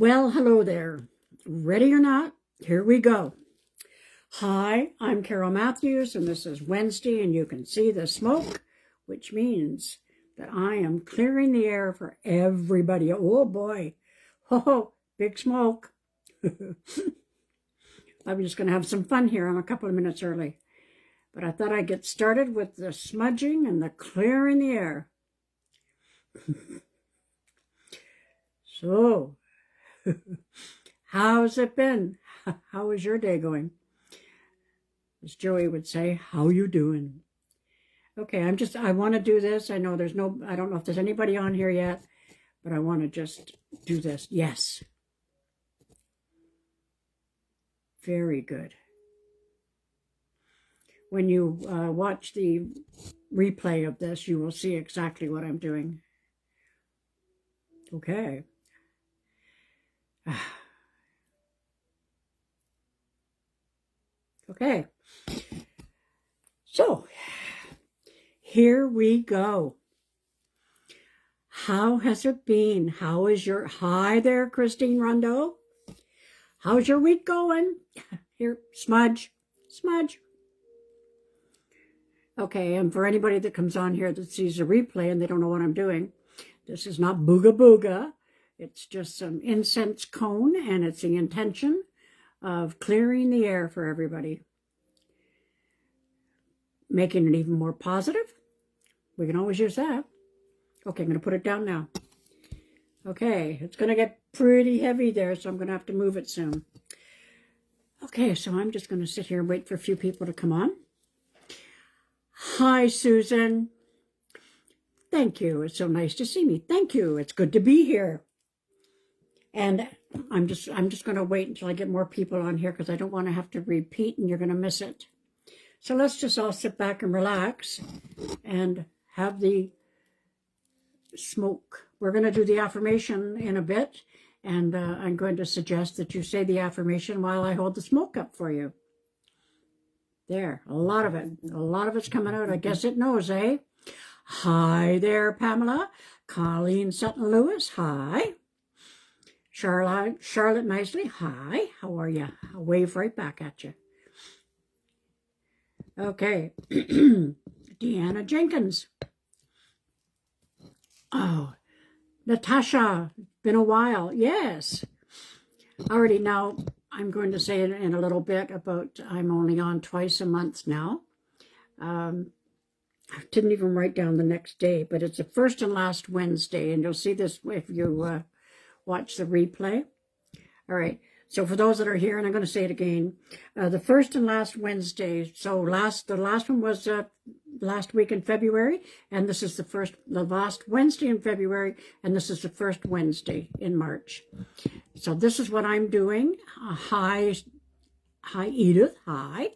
Well, hello there. Ready or not, here we go. Hi, I'm Carole Matthews, and this is Wednesday, and you can see the smoke, which means that I am clearing the air for everybody. Oh boy, oh, big smoke. I'm just going to have some fun here. I'm a couple of minutes early, but I thought I'd get started with the smudging and the clearing the air. So, how's it been? How is your day going? As Joey would say, how you doing? Okay, I want to do this. I know I don't know if there's anybody on here yet, but I want to just do this. Yes. Very good. When you watch the replay of this, you will see exactly what I'm doing. Okay. Okay. So, here we go. How has it been? Hi there, Christine Rondo. How's your week going? Here, smudge. Okay, and for anybody that comes on here that sees a replay and they don't know what I'm doing, this is not booga booga. It's just some incense cone, and it's the intention of clearing the air for everybody. Making it even more positive. We can always use that. Okay, I'm going to put it down now. Okay, it's going to get pretty heavy there, so I'm going to have to move it soon. Okay, so I'm just going to sit here and wait for a few people to come on. Hi, Susan. Thank you. It's so nice to see me. Thank you. It's good to be here. And I'm just going to wait until I get more people on here because I don't want to have to repeat and you're going to miss it. So let's just all sit back and relax and have the smoke. We're going to do the affirmation in a bit, and I'm going to suggest that you say the affirmation while I hold the smoke up for you. There, a lot of it's coming out. I guess it knows, eh? Hi there, Pamela. Colleen Sutton-Lewis, hi. Charlotte Nicely, hi. How are you? I'll wave right back at you. Okay. Deanna Jenkins. Oh, Natasha, been a while. Yes. Already now, I'm going to say in a little bit about I'm only on twice a month now. I didn't even write down the next day, but it's the first and last Wednesday, and you'll see this if you watch the replay. All right. So for those that are here, and I'm going to say it again, the first and last Wednesday. So the last one was last week in February, and this is the last Wednesday in February, and this is the first Wednesday in March. So this is what I'm doing. Hi, Edith. Hi.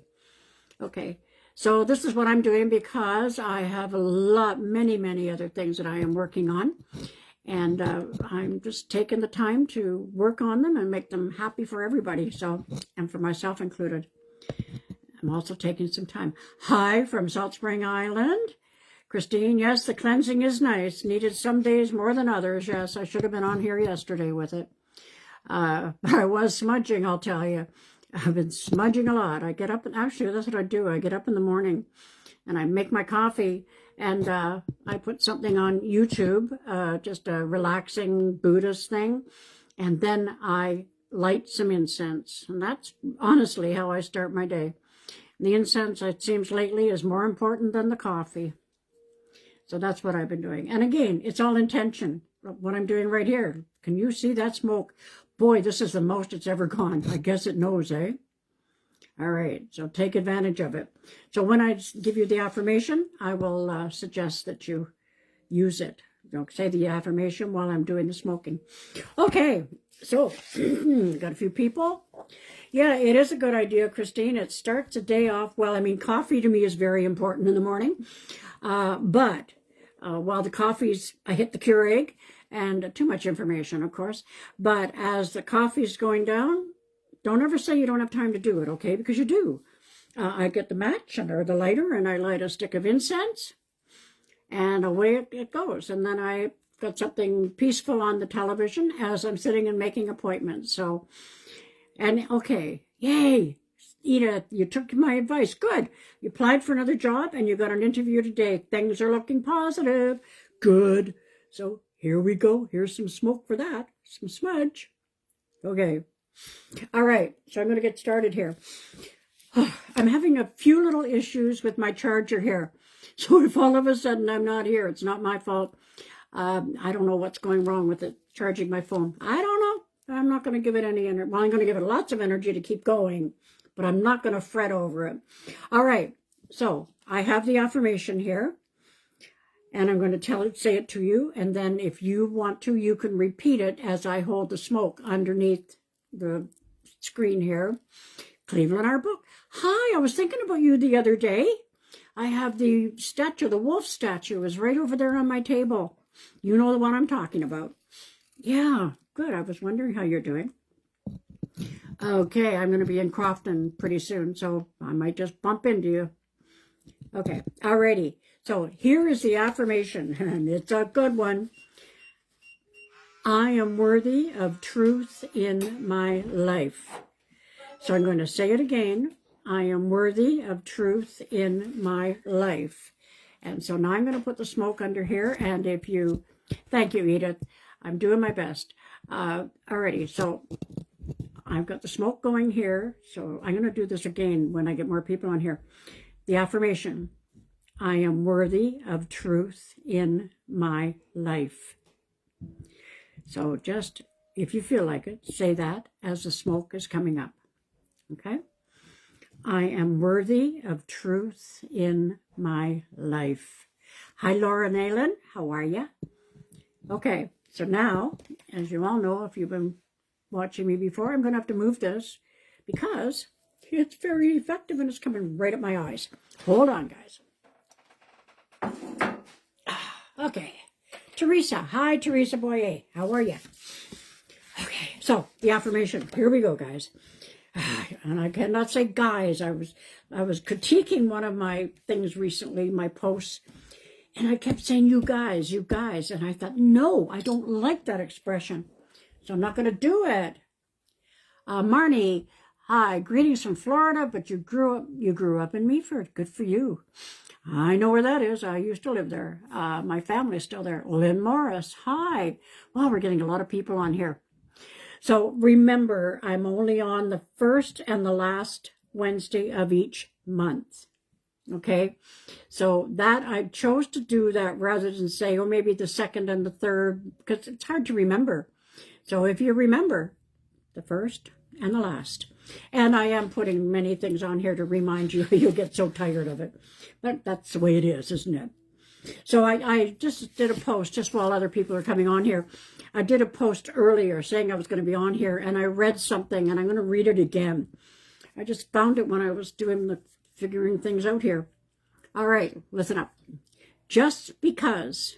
Okay. So this is what I'm doing because I have many other things that I am working on. And I'm just taking the time to work on them and make them happy for everybody. So, and for myself included. I'm also taking some time. Hi from Salt Spring Island. Christine, yes, the cleansing is nice. Needed some days more than others. Yes, I should have been on here yesterday with it. I was smudging, I'll tell you. I've been smudging a lot. I get up, and actually that's what I do. I get up in the morning and I make my coffee. And I put something on YouTube, just a relaxing Buddhist thing. And then I light some incense. And that's honestly how I start my day. The incense, it seems lately, is more important than the coffee. So that's what I've been doing. And again, it's all intention. What I'm doing right here. Can you see that smoke? Boy, this is the most it's ever gone. I guess it knows, eh? All right, so take advantage of it. So when I give you the affirmation, I will suggest that you use it. Don't say the affirmation while I'm doing the smoking. Okay, so got a few people. Yeah, it is a good idea, Christine. It starts the day off. Well, I mean, coffee to me is very important in the morning. But while the coffee's, I hit the Keurig, and too much information, of course. But as the coffee's going down, don't ever say you don't have time to do it, okay? Because you do. I get the match or the lighter, and I light a stick of incense, and away it goes. And then I got something peaceful on the television as I'm sitting and making appointments. So, and okay, yay, Edith, you took my advice. Good. You applied for another job and you got an interview today. Things are looking positive. Good. So here we go. Here's some smoke for that. Some smudge. Okay. All right. So I'm going to get started here. I'm having a few little issues with my charger here. So if all of a sudden I'm not here, it's not my fault. I don't know what's going wrong with it, charging my phone. I don't know. I'm not going to give it any energy. Well, I'm going to give it lots of energy to keep going, but I'm not going to fret over it. All right. So I have the affirmation here, and I'm going to say it to you. And then if you want to, you can repeat it as I hold the smoke underneath the screen here. Cleveland Art Book. Hi, I was thinking about you the other day. I have the statue, the wolf statue is right over there on my table. You know the one I'm talking about. Yeah, good. I was wondering how you're doing. Okay, I'm going to be in Crofton pretty soon, so I might just bump into you. Okay, alrighty. So here is the affirmation, and it's a good one. I am worthy of truth in my life. So I'm going to say it again. I am worthy of truth in my life. And so now I'm going to put the smoke under here. And if you, thank you, Edith. I'm doing my best. Alrighty, so I've got the smoke going here. So I'm going to do this again when I get more people on here. The affirmation. I am worthy of truth in my life. So just, if you feel like it, say that as the smoke is coming up. Okay? I am worthy of truth in my life. Hi, Laura Nayland. How are you? Okay, so now, as you all know, if you've been watching me before, I'm going to have to move this because it's very effective and it's coming right at my eyes. Hold on, guys. Okay. Teresa. Hi, Teresa Boyer. How are you? Okay, so the affirmation. Here we go, guys. And I cannot say guys. I was critiquing one of my things recently, my posts, and I kept saying you guys, and I thought, no, I don't like that expression, so I'm not going to do it. Marnie, hi, greetings from Florida, but you grew up in Meaford. Good for you. I know where that is. I used to live there. My family's still there. Lynn Morris, hi. Wow, we're getting a lot of people on here. So remember, I'm only on the first and the last Wednesday of each month. Okay? So that I chose to do that rather than say, oh, maybe the second and the third, because it's hard to remember. So if you remember, the first and the last. And I am putting many things on here to remind you. You'll get so tired of it. But that's the way it is, isn't it? So I just did a post just while other people are coming on here. I did a post earlier saying I was going to be on here, and I read something, and I'm going to read it again. I just found it when I was doing the figuring things out here. All right, listen up. Just because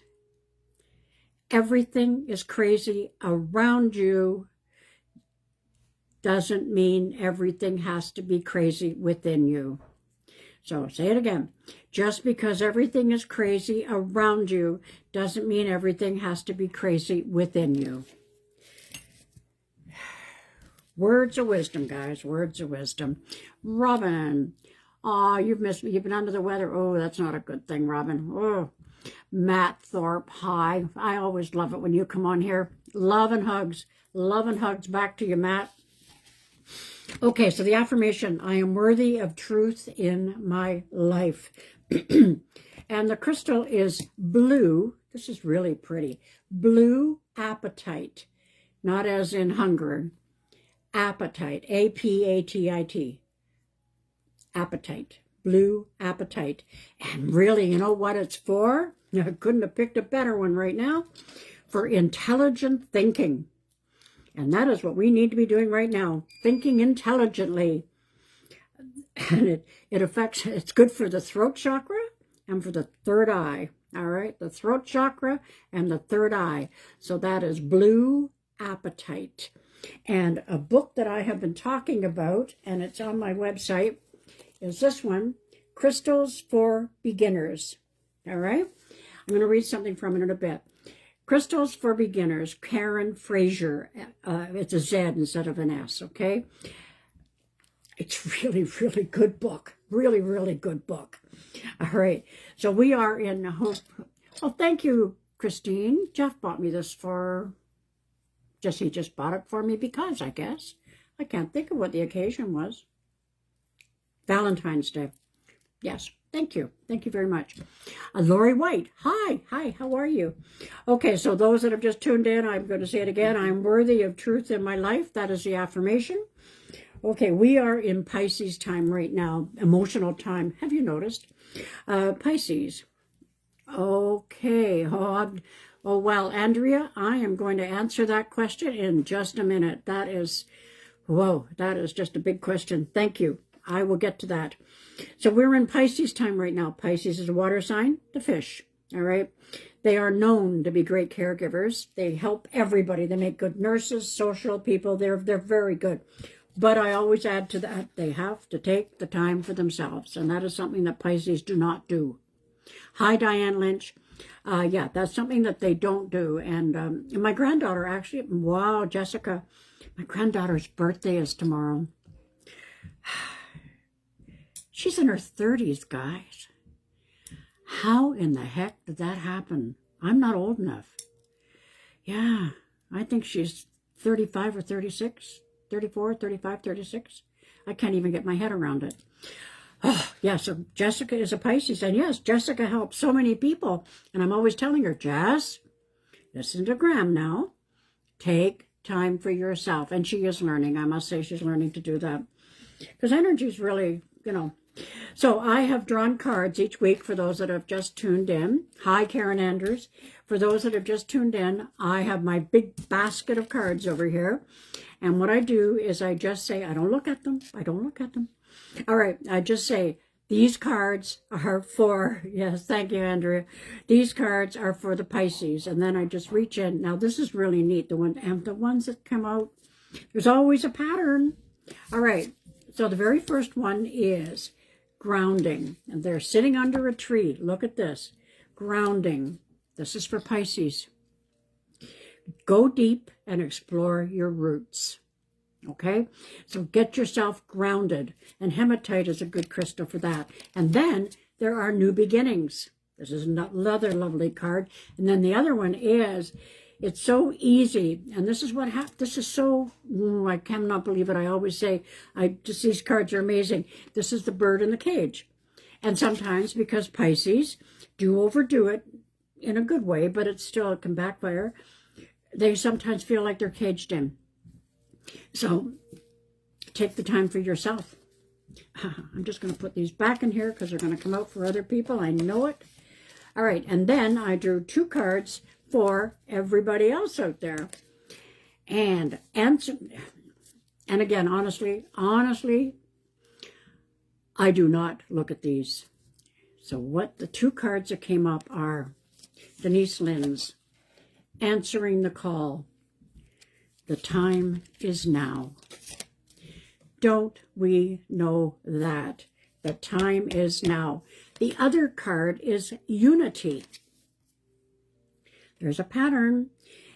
everything is crazy around you doesn't mean everything has to be crazy within you. So say it again. Just because everything is crazy around you doesn't mean everything has to be crazy within you. Words of wisdom, guys. Words of wisdom. Robin. Oh, you've missed me. You've been under the weather. Oh, that's not a good thing, Robin. Oh, Matt Thorpe. Hi. I always love it when you come on here. Love and hugs. Love and hugs back to you, Matt. Okay, so the affirmation, I am worthy of truth in my life. And the crystal is blue. This is really pretty. Blue apatite, not as in hunger. Apatite, A-P-A-T-I-T. Apatite, blue apatite. And really, you know what it's for? I couldn't have picked a better one right now. For intelligent thinking. And that is what we need to be doing right now, thinking intelligently. And it affects, it's good for the throat chakra and for the third eye. All right, the throat chakra and the third eye. So that is blue apatite. And a book that I have been talking about, and it's on my website, is this one, Crystals for Beginners. All right, I'm going to read something from it in a bit. Crystals for Beginners, Karen Fraser. It's a Z instead of an S, okay? It's really, really good book. Really, really good book. All right. So we are in hope. Oh, thank you, Christine. Jeff bought me this for... he just bought it for me because, I guess. I can't think of what the occasion was. Valentine's Day. Yes. Thank you. Thank you very much. Lori White. Hi. Hi. How are you? Okay. So those that have just tuned in, I'm going to say it again. I'm worthy of truth in my life. That is the affirmation. Okay. We are in Pisces time right now. Emotional time. Have you noticed? Pisces. Okay. Oh, well, Andrea, I am going to answer that question in just a minute. That is, whoa, that is just a big question. Thank you. I will get to that. So we're in Pisces time right now. Pisces is a water sign, the fish, all right? They are known to be great caregivers. They help everybody. They make good nurses, social people. They're very good. But I always add to that, they have to take the time for themselves. And that is something that Pisces do not do. Hi, Diane Lynch. Yeah, that's something that they don't do. And my granddaughter actually, wow, Jessica, my granddaughter's birthday is tomorrow. She's in her 30s, guys. How in the heck did that happen? I'm not old enough. Yeah, I think she's 35 or 36, 34, 35, 36. I can't even get my head around it. Oh, yeah, so Jessica is a Pisces. And yes, Jessica helps so many people. And I'm always telling her, Jess, listen to Graham now. Take time for yourself. And she is learning. I must say she's learning to do that. Because energy is really, you know. So I have drawn cards each week for those that have just tuned in. Hi, Karen Andrews. For those that have just tuned in, I have my big basket of cards over here. And what I do is I just say, I don't look at them. I don't look at them. All right, I just say, these cards are for, yes, thank you, Andrea. These cards are for the Pisces. And then I just reach in. Now, this is really neat. The ones that come out, there's always a pattern. All right, so the very first one is grounding. And they're sitting under a tree. Look at this. Grounding. This is for Pisces. Go deep and explore your roots. Okay, so get yourself grounded, and hematite is a good crystal for that. And then there are new beginnings. This is another lovely card. And then the other one is, it's so easy, and this is what happened. This is so, I cannot believe it. I always say, these cards are amazing. This is the bird in the cage. And sometimes, because Pisces do overdo it in a good way, but it can backfire, they sometimes feel like they're caged in. So take the time for yourself. I'm just going to put these back in here because they're going to come out for other people. I know it. All right. And then I drew 2 cards for everybody else out there. And again, honestly, I do not look at these. So what the 2 cards that came up are Denise Lynn's Answering the Call. The time is now. Don't we know that? The time is now. The other card is Unity. There's a pattern.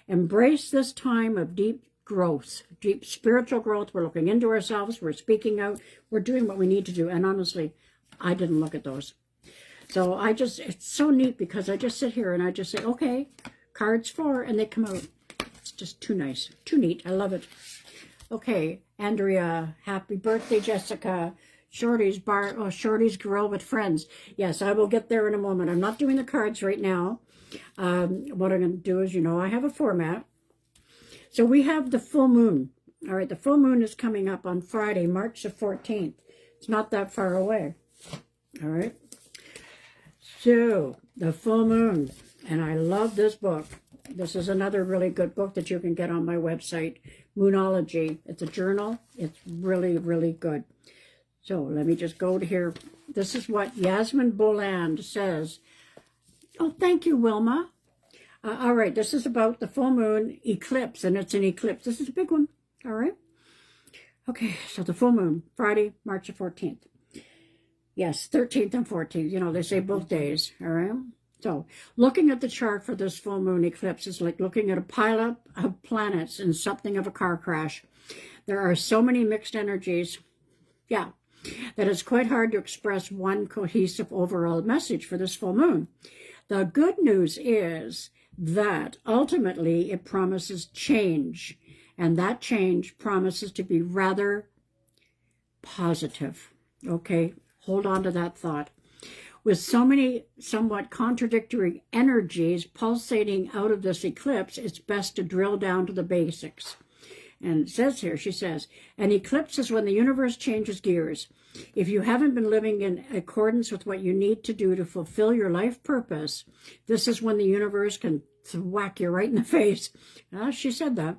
Embrace this time of deep growth, deep spiritual growth. We're looking into ourselves. We're speaking out. We're doing what we need to do. And honestly, I didn't look at those. So it's so neat because I just sit here and I just say, okay, cards 4, and they come out. Just too nice, too neat. I love it. Okay, Andrea, happy birthday, Jessica. Shorty's Grill with Friends. Yes, I will get there in a moment. I'm not doing the cards right now. What I'm going to do is, I have a format. So we have the full moon. All right, the full moon is coming up on Friday, March the 14th. It's not that far away. All right. So the full moon, and I love this book. This is another really good book that you can get on my website, Moonology. It's a journal. It's really, really good. So let me just go to here. This is what Yasmin Boland says. Oh, thank you, Wilma. All right, this is about the full moon eclipse, and it's an eclipse. This is a big one. All right. Okay, so the full moon, Friday, March the 14th. Yes, 13th and 14th. They say both days. All right. So looking at the chart for this full moon eclipse is like looking at a pileup of planets in something of a car crash. There are so many mixed energies, yeah, that it's quite hard to express one cohesive overall message for this full moon. The good news is that ultimately it promises change, and that change promises to be rather positive. Okay, hold on to that thought. With so many somewhat contradictory energies pulsating out of this eclipse, it's best to drill down to the basics. And it says here, she says, an eclipse is when the universe changes gears. If you haven't been living in accordance with what you need to do to fulfill your life purpose, this is when the universe can whack you right in the face. She said that.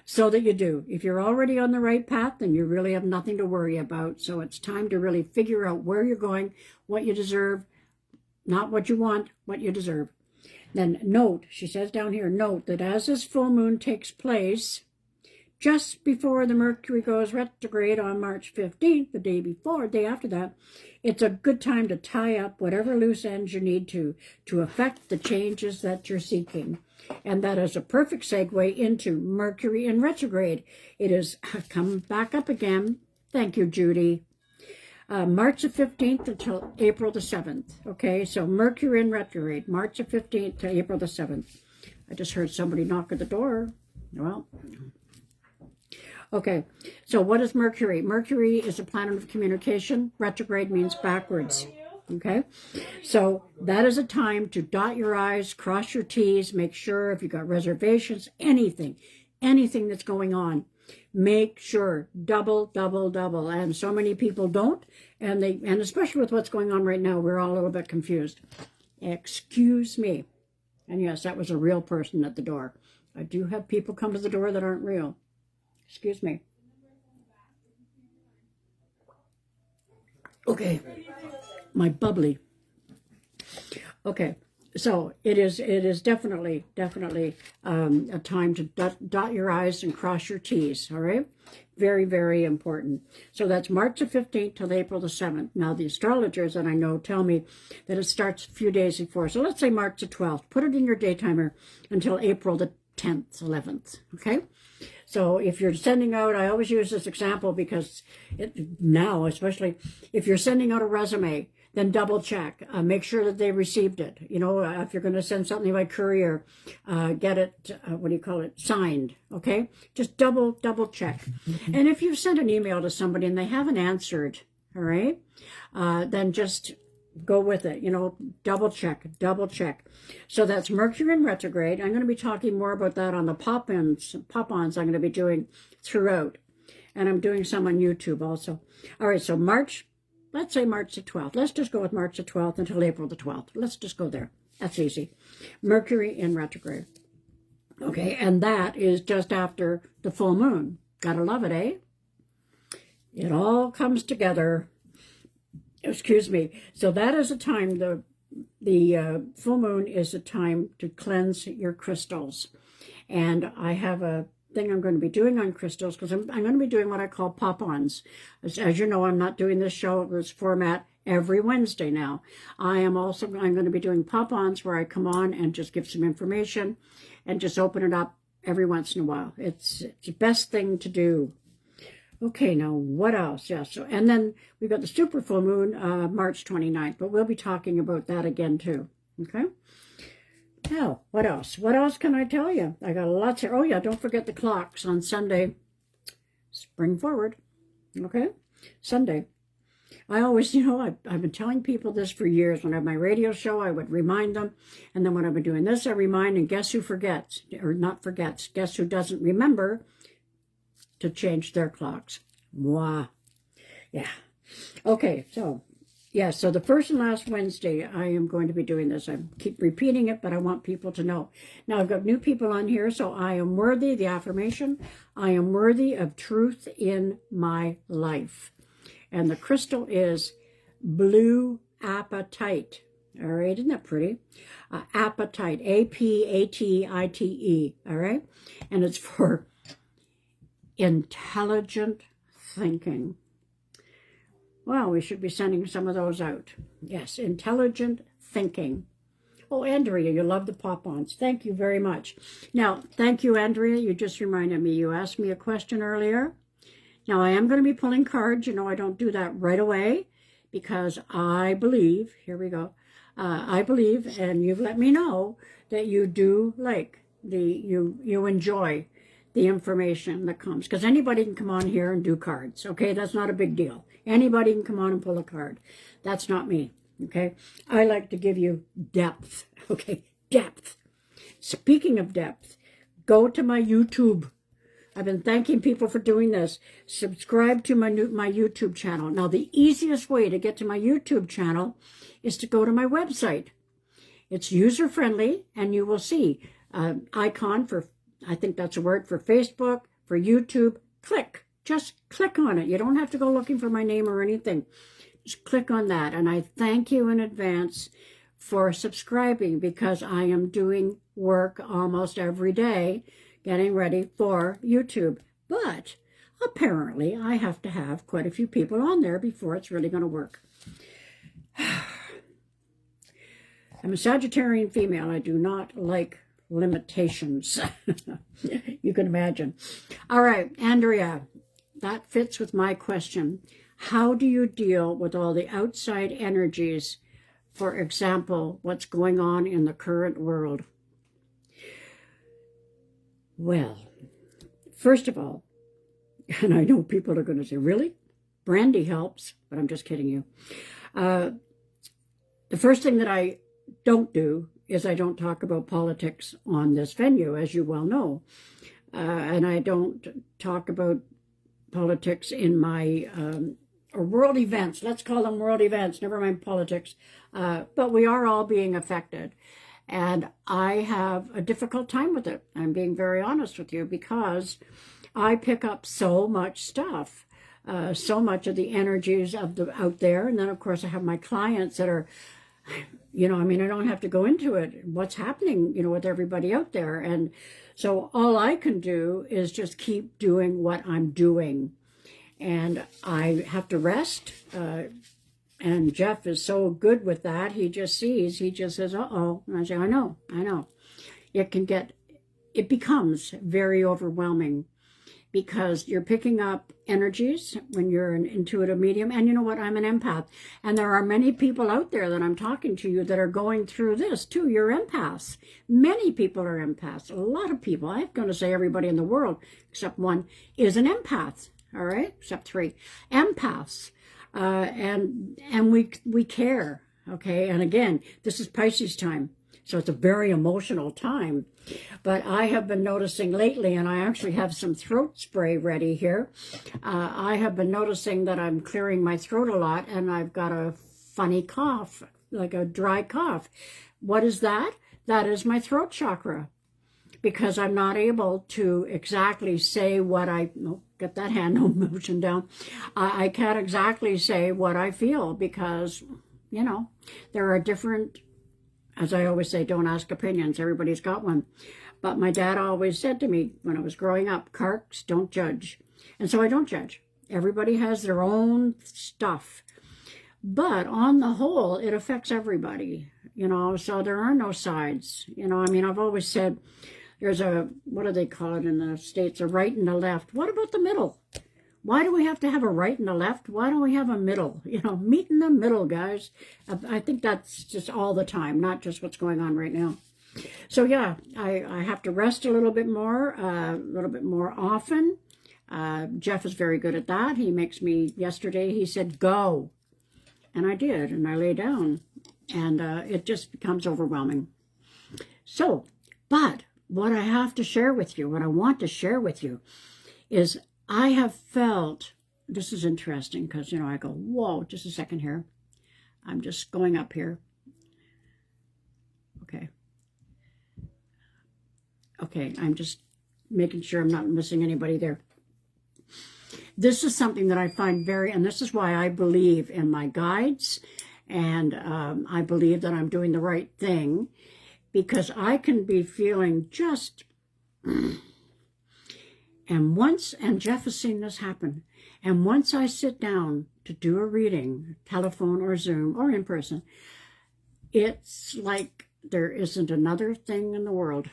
So that you do. If you're already on the right path, then you really have nothing to worry about. So it's time to really figure out where you're going, what you deserve, not what you want, what you deserve. Then note, she says down here, note that as this full moon takes place, just before the Mercury goes retrograde on March 15th, the day after that, it's a good time to tie up whatever loose ends you need to affect the changes that you're seeking. And that is a perfect segue into Mercury in retrograde. It is come back up again. Thank you, Judy. March the 15th until April the 7th. Okay, so Mercury in retrograde, March the 15th to April the 7th. I just heard somebody knock at the door. Well, okay, so what is Mercury? Mercury is a planet of communication. Retrograde means backwards. Okay, so that is a time to dot your I's, cross your T's, make sure if you've got reservations, anything that's going on, make sure, double. And so many people don't, and especially with what's going on right now, we're all a little bit confused. Excuse me. And yes, that was a real person at the door. I do have people come to the door that aren't real. Excuse me. Okay, my bubbly. Okay, so it is definitely a time to dot your I's and cross your T's. All right, very, very important. So that's March the 15th till April the 7th. Now the astrologers that I know tell me that it starts a few days before. So let's say March the 12th. Put it in your day timer until April the 10th, 11th. Okay. So if you're sending out, I always use this example because now, especially if you're sending out a resume, then double check, make sure that they received it. You know, if you're going to send something by courier, get it, signed, okay? Just double check. And if you send an email to somebody and they haven't answered, all right, then just go with it, you know, double check. So that's Mercury in retrograde. I'm going to be talking more about that on the pop-ons I'm going to be doing throughout. And I'm doing some on YouTube also. All right, so let's say March the 12th. Let's just go with March the 12th until April the 12th. Let's just go there. That's easy. Mercury in retrograde. Okay, and that is just after the full moon. Gotta love it, eh? It all comes together. Excuse me. So that is a time, the full moon is a time to cleanse your crystals. And I have a thing I'm going to be doing on crystals because I'm going to be doing what I call pop-ons. As you know, I'm not doing this show, this format every Wednesday now. I'm going to be doing pop-ons where I come on and just give some information and just open it up every once in a while. It's the best thing to do. Okay, now what else? Yeah, so, and then we've got the super full moon, March 29th, but we'll be talking about that again too, okay? Now, what else? What else can I tell you? I got lots here. Oh yeah, don't forget the clocks on Sunday. Spring forward, okay? Sunday. I always, you know, I've been telling people this for years. When I have my radio show, I would remind them. And then when I've been doing this, I remind, and guess who forgets? Or not forgets. Guess who doesn't remember to change their clocks? Moi. Yeah. Okay, so, yeah, so the first and last Wednesday, I am going to be doing this. I keep repeating it, but I want people to know. Now, I've got new people on here, so I am worthy, the affirmation, I am worthy of truth in my life. And the crystal is blue apatite. All right, isn't that pretty? Apatite, A-P-A-T-I-T-E, all right? And it's for intelligent thinking. Well, we should be sending some of those out. Yes, intelligent thinking. Oh, Andrea, you love the pop-ons. Thank you very much. Now, thank you, Andrea. You just reminded me. You asked me a question earlier. Now, I am going to be pulling cards. You know, I don't do that right away because I believe, here we go, I believe, and you've let me know, that you do like you enjoy the information that comes. Because anybody can come on here and do cards, okay? That's not a big deal. Anybody can come on and pull a card. That's not me, okay? I like to give you depth, okay? Depth. Speaking of depth, go to my YouTube. I've been thanking people for doing this. Subscribe to my YouTube channel. Now, the easiest way to get to my YouTube channel is to go to my website. It's user-friendly, and you will see an icon for, I think that's a word, for Facebook, for YouTube. Click. Just click on it. You don't have to go looking for my name or anything. Just click on that. And I thank you in advance for subscribing because I am doing work almost every day getting ready for YouTube. But apparently I have to have quite a few people on there before it's really going to work. I'm a Sagittarian female. I do not like limitations. You can imagine. All right, Andrea, that fits with my question. How do you deal with all the outside energies? For example, what's going on in the current world? Well, first of all, and I know people are going to say, really? Brandy helps, but I'm just kidding you. The first thing that I don't do is I don't talk about politics on this venue, as you well know. And I don't talk about politics in my or world events. Let's call them world events, never mind politics. But we are all being affected. And I have a difficult time with it. I'm being very honest with you because I pick up so much stuff, so much of the energies of the out there. And then, of course, I have my clients that are, you know, I mean, I don't have to go into it, what's happening, you know, with everybody out there. And so all I can do is just keep doing what I'm doing. And I have to rest. And Jeff is so good with that. He just sees, he just says, uh-oh. And I say, I know. It becomes very overwhelming because you're picking up energies when you're an intuitive medium. And you know what? I'm an empath. And there are many people out there that I'm talking to you that are going through this too. You're empaths. Many people are empaths. A lot of people, I'm going to say everybody in the world, except one, is an empath. All right? Except 3. Empaths. And we care, okay? And again, this is Pisces time, so it's a very emotional time. But I have been noticing lately, and I actually have some throat spray ready here. I have been noticing that I'm clearing my throat a lot, and I've got a funny cough, like a dry cough. What is that? That is my throat chakra. Because I'm not able to exactly say what get that hand motion down. I can't exactly say what I feel because, you know, there are different, as I always say, don't ask opinions. Everybody's got one. But my dad always said to me when I was growing up, Carks, don't judge. And so I don't judge. Everybody has their own stuff. But on the whole, it affects everybody, you know, so there are no sides. You know, I mean, I've always said, there's a, what do they call it in the States, a right and a left. What about the middle? Why do we have to have a right and a left? Why don't we have a middle? You know, meet in the middle, guys. I think that's just all the time, not just what's going on right now. So yeah, I have to rest a little bit more often. Jeff is very good at that. He makes me, yesterday he said, go. And I did, and I lay down. And it just becomes overwhelming. So, but what I have to share with you, what I want to share with you is I have felt, this is interesting because, you know, I go, whoa, just a second here. I'm just going up here. Okay, I'm just making sure I'm not missing anybody there. This is something that I find and this is why I believe in my guides, and I believe that I'm doing the right thing, because I can be feeling just, and Jeff has seen this happen, and once I sit down to do a reading, telephone or Zoom or in person, it's like there isn't another thing in the world.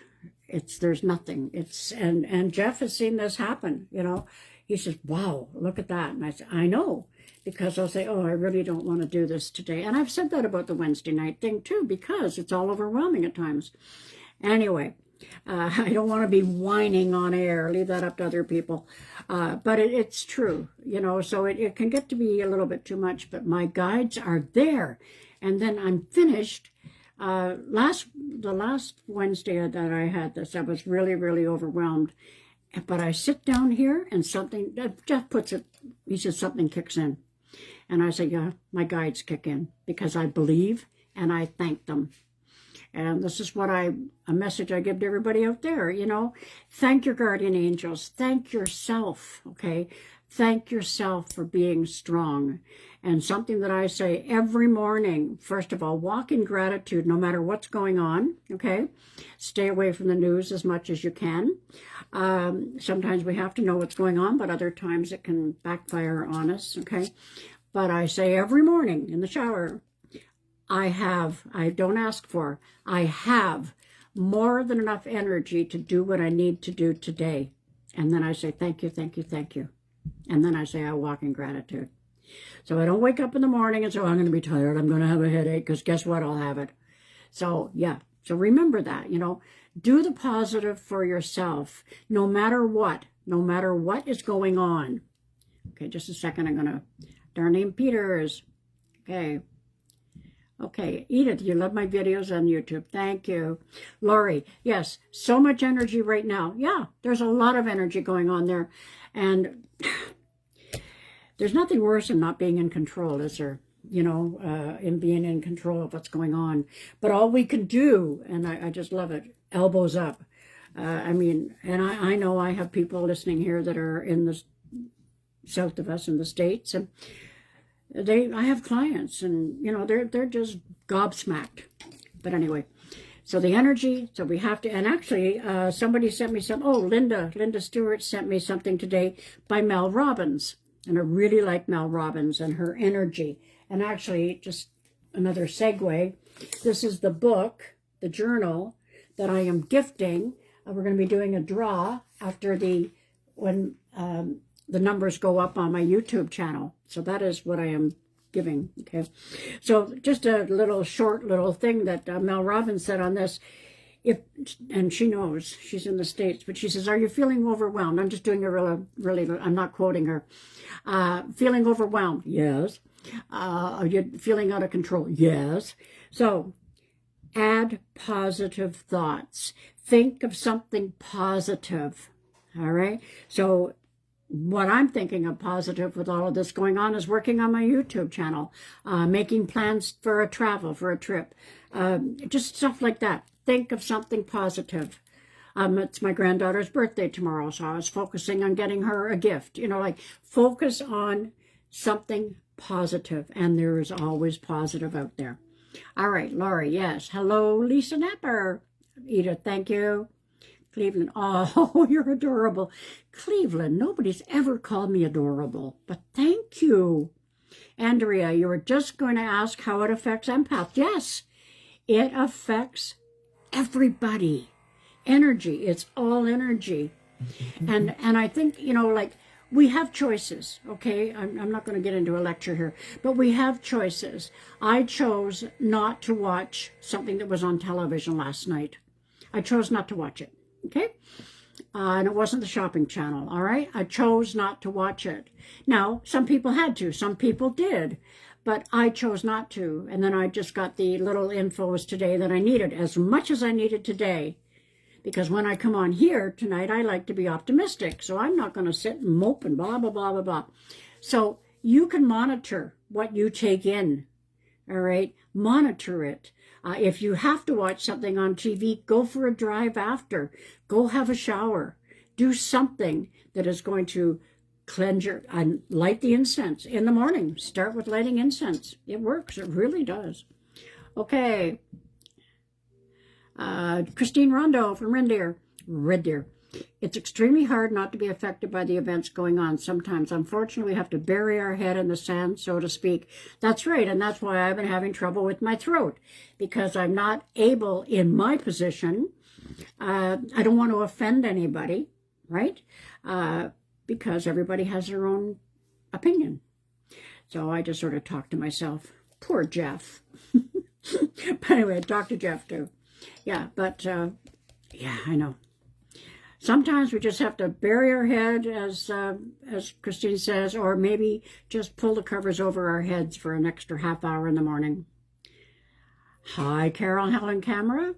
There's nothing. And Jeff has seen this happen, you know. He says, wow, look at that. And I say, I know, because I'll say, oh, I really don't want to do this today. And I've said that about the Wednesday night thing too, because it's all overwhelming at times. Anyway, I don't want to be whining on air. Leave that up to other people. But it's true, you know, so it can get to be a little bit too much, but my guides are there. And then I'm finished. The last Wednesday that I had this, I was really, really overwhelmed. But I sit down here and something, Jeff puts it, he says something kicks in. And I say, yeah, my guides kick in because I believe and I thank them. And this is a message I give to everybody out there, you know. Thank your guardian angels. Thank yourself, okay? Thank yourself for being strong. And something that I say every morning, first of all, walk in gratitude no matter what's going on, okay? Stay away from the news as much as you can. Sometimes we have to know what's going on, but other times it can backfire on us, okay? But I say every morning in the shower, I don't ask for, I have more than enough energy to do what I need to do today. And then I say, thank you, thank you, thank you. And then I say, I walk in gratitude. So I don't wake up in the morning and say, oh, I'm going to be tired. I'm going to have a headache, because guess what? I'll have it. So, yeah. So remember that, you know, do the positive for yourself, no matter what is going on. Okay, just a second. I'm going to, Darlene Peters. Okay, Edith, you love my videos on YouTube. Thank you. Lori, yes, so much energy right now. Yeah, there's a lot of energy going on there. And there's nothing worse than not being in control, is there? You know, in being in control of what's going on. But all we can do, and I just love it, elbows up. I mean, and I know I have people listening here that are in the south of us in the States, and I have clients, and you know, they're just gobsmacked. But anyway, so the energy, so we have to, and actually somebody sent me some, Linda Stewart sent me something today by Mel Robbins, and I really like Mel Robbins and her energy. And actually, just another segue, this is the book, the journal that I am gifting. We're going to be doing a draw after when the numbers go up on my YouTube channel. So that is what I am giving, okay? So just a short little thing that Mel Robbins said on this, and she knows, she's in the States, but she says, are you feeling overwhelmed? I'm just doing a really, I'm not quoting her. Feeling overwhelmed? Yes. Are you feeling out of control? Yes. So add positive thoughts. Think of something positive, all right? So what I'm thinking of positive with all of this going on is working on my YouTube channel, making plans for a trip, just stuff like that. Think of something positive. It's my granddaughter's birthday tomorrow, so I was focusing on getting her a gift. You know, like focus on something positive, and there is always positive out there. All right, Laurie, yes. Hello, Lisa Napper. Edith, thank you. Cleveland, oh, you're adorable. Cleveland, nobody's ever called me adorable, but thank you. Andrea, you were just going to ask how it affects empaths. Yes, it affects everybody. Energy, it's all energy. And I think, you know, like, we have choices, okay? I'm not going to get into a lecture here, but we have choices. I chose not to watch something that was on television last night. I chose not to watch it. Okay, and it wasn't the shopping channel, all right? I chose not to watch it. Now, some people had to, some people did, but I chose not to. And then I just got the little infos today that I needed, as much as I needed today, because when I come on here tonight, I like to be optimistic. So I'm not going to sit and mope and blah, blah, blah, blah, blah. So you can monitor what you take in, all right? Monitor it. If you have to watch something on TV, go for a drive after. Go have a shower. Do something that is going to cleanse and light the incense in the morning. Start with lighting incense. It works. It really does. Okay. Christine Rondo from Red Deer. It's extremely hard not to be affected by the events going on. Sometimes, unfortunately, we have to bury our head in the sand, so to speak. That's right, and that's why I've been having trouble with my throat, because I'm not able, in my position, I don't want to offend anybody, right? Because everybody has their own opinion. So I just sort of talk to myself. Poor Jeff. But anyway, I talk to Jeff too. Yeah, but yeah, I know. Sometimes we just have to bury our head, as Christine says, or maybe just pull the covers over our heads for an extra half hour in the morning. Hi, Carole, Helen, Camera.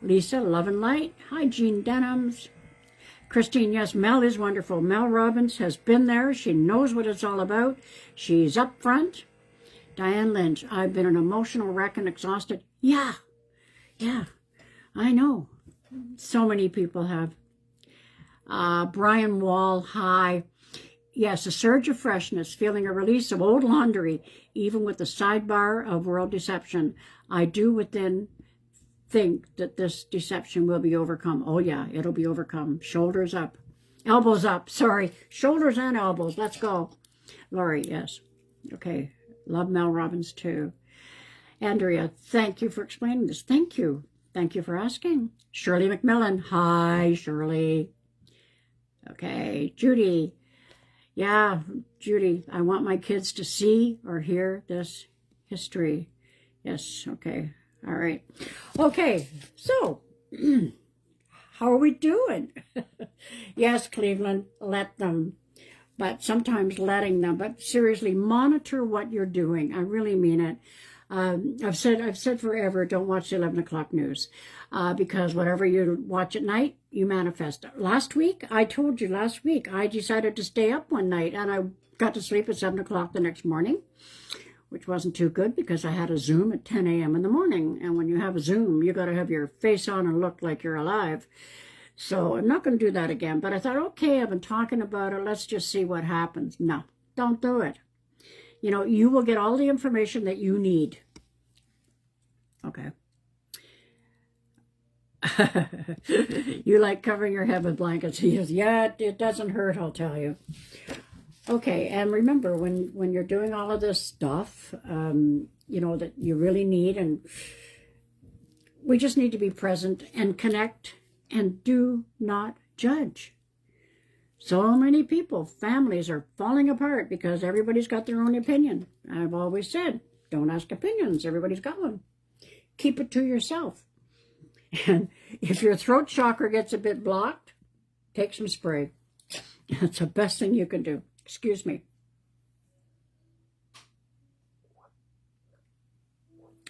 Lisa, Love and Light. Hi, Jean Denhams. Christine, yes, Mel is wonderful. Mel Robbins has been there. She knows what it's all about. She's up front. Diane Lynch, I've been an emotional wreck and exhausted. Yeah, I know. So many people have. Brian Wall, hi. Yes, a surge of freshness, feeling a release of old laundry, even with the sidebar of world deception. I do within think that this deception will be overcome. Oh yeah, it'll be overcome. Shoulders up. Elbows up, sorry. Shoulders and elbows. Let's go. Lori, yes. Okay. Love Mel Robbins too. Andrea, thank you for explaining this. Thank you. Thank you for asking. Shirley McMillan. Hi, Shirley. Okay. Judy. Yeah, Judy, I want my kids to see or hear this history. Yes, okay. All right. Okay, so how are we doing? Yes, Cleveland, let them. But sometimes letting them. But seriously, monitor what you're doing. I really mean it. I've said forever, don't watch the 11 o'clock news, because whatever you watch at night, you manifest. Last week, I told you I decided to stay up one night, and I got to sleep at 7 o'clock the next morning, which wasn't too good because I had a Zoom at 10 a.m. in the morning. And when you have a Zoom, you got to have your face on and look like you're alive. So I'm not going to do that again. But I thought, okay, I've been talking about it. Let's just see what happens. No, don't do it. You know, you will get all the information that you need. Okay. You like covering your head with blankets. He says, yeah, it doesn't hurt, I'll tell you. Okay, and remember, when you're doing all of this stuff, you know, that you really need, and we just need to be present and connect and do not judge. So many people, families are falling apart because everybody's got their own opinion. I've always said, don't ask opinions. Everybody's got one. Keep it to yourself. And if your throat chakra gets a bit blocked, take some spray. That's the best thing you can do. Excuse me.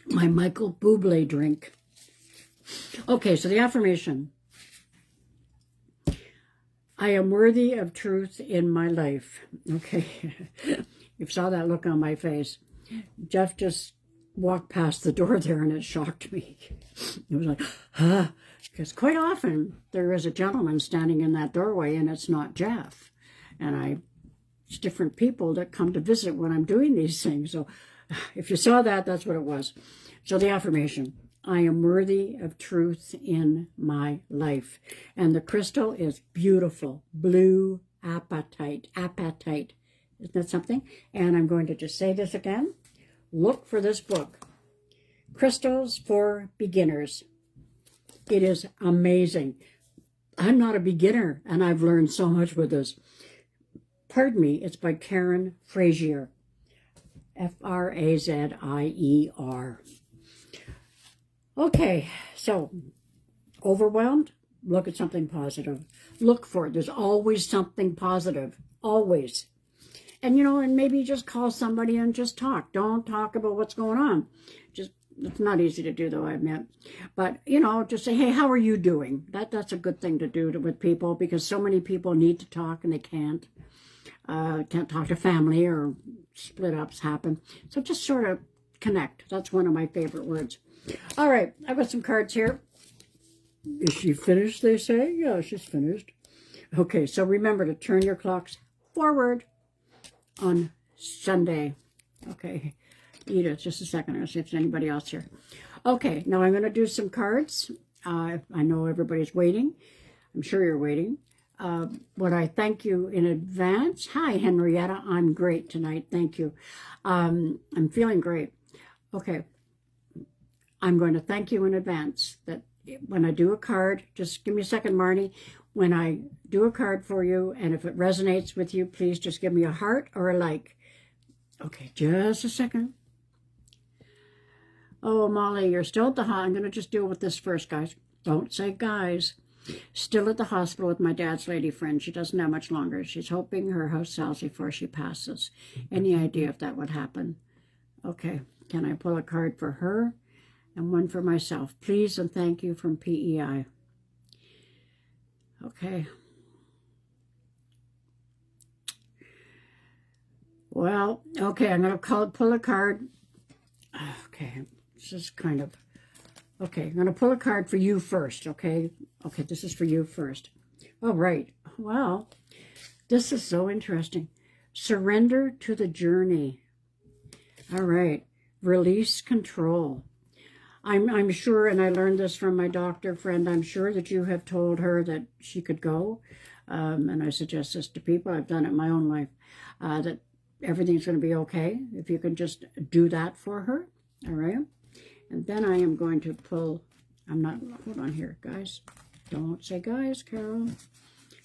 My Michael Bublé drink. Okay, so the affirmation. I am worthy of truth in my life. Okay, you saw that look on my face. Jeff just walked past the door there and it shocked me. It was like, ah, because quite often there is a gentleman standing in that doorway and it's not Jeff. And it's different people that come to visit when I'm doing these things. So if you saw that, that's what it was. So the affirmation. I am worthy of truth in my life. And the crystal is beautiful. Blue apatite. Apatite. Isn't that something? And I'm going to just say this again. Look for this book. Crystals for Beginners. It is amazing. I'm not a beginner, and I've learned so much with this. Pardon me, it's by Karen Frazier. Frazier. Okay, so overwhelmed? Look at something positive. Look for it. There's always something positive. Always. And, you know, and maybe just call somebody and just talk. Don't talk about what's going on. It's not easy to do, though, I admit. But, you know, just say, hey, how are you doing? That's a good thing to do with people, because so many people need to talk and they can't. Can't talk to family, or split-ups happen. So just sort of connect. That's one of my favorite words. All right, I've got some cards here. Is she finished, they say? Yeah, she's finished. Okay, so remember to turn your clocks forward on Sunday. Okay, Edith, just a second. I'll see if there's anybody else here. Okay, now I'm going to do some cards. I know everybody's waiting. I'm sure you're waiting. would I thank you in advance? Hi, Henrietta. I'm great tonight. Thank you. I'm feeling great. Okay. I'm going to thank you in advance that when I do a card, just give me a second, Marnie. When I do a card for you, and if it resonates with you, please just give me a heart or a like. Okay, just a second. Oh, Molly, you're still at the hospital. I'm going to just deal with this first, guys. Don't say guys. Still at the hospital with my dad's lady friend. She doesn't have much longer. She's hoping her house sells before she passes. Any idea if that would happen? Okay, can I pull a card for her and one for myself? Please and thank you from PEI. Okay. Well, okay, I'm going to pull a card. Okay, this is kind of... Okay, I'm going to pull a card for you first, okay? Okay, this is for you first. All right. Well, this is so interesting. Surrender to the journey. All right. Release control. I'm sure, and I learned this from my doctor friend, I'm sure that you have told her that she could go. And I suggest this to people. I've done it in my own life. That everything's going to be okay if you can just do that for her. All right. And then I am going to pull, hold on here, guys. Don't say guys, Carol.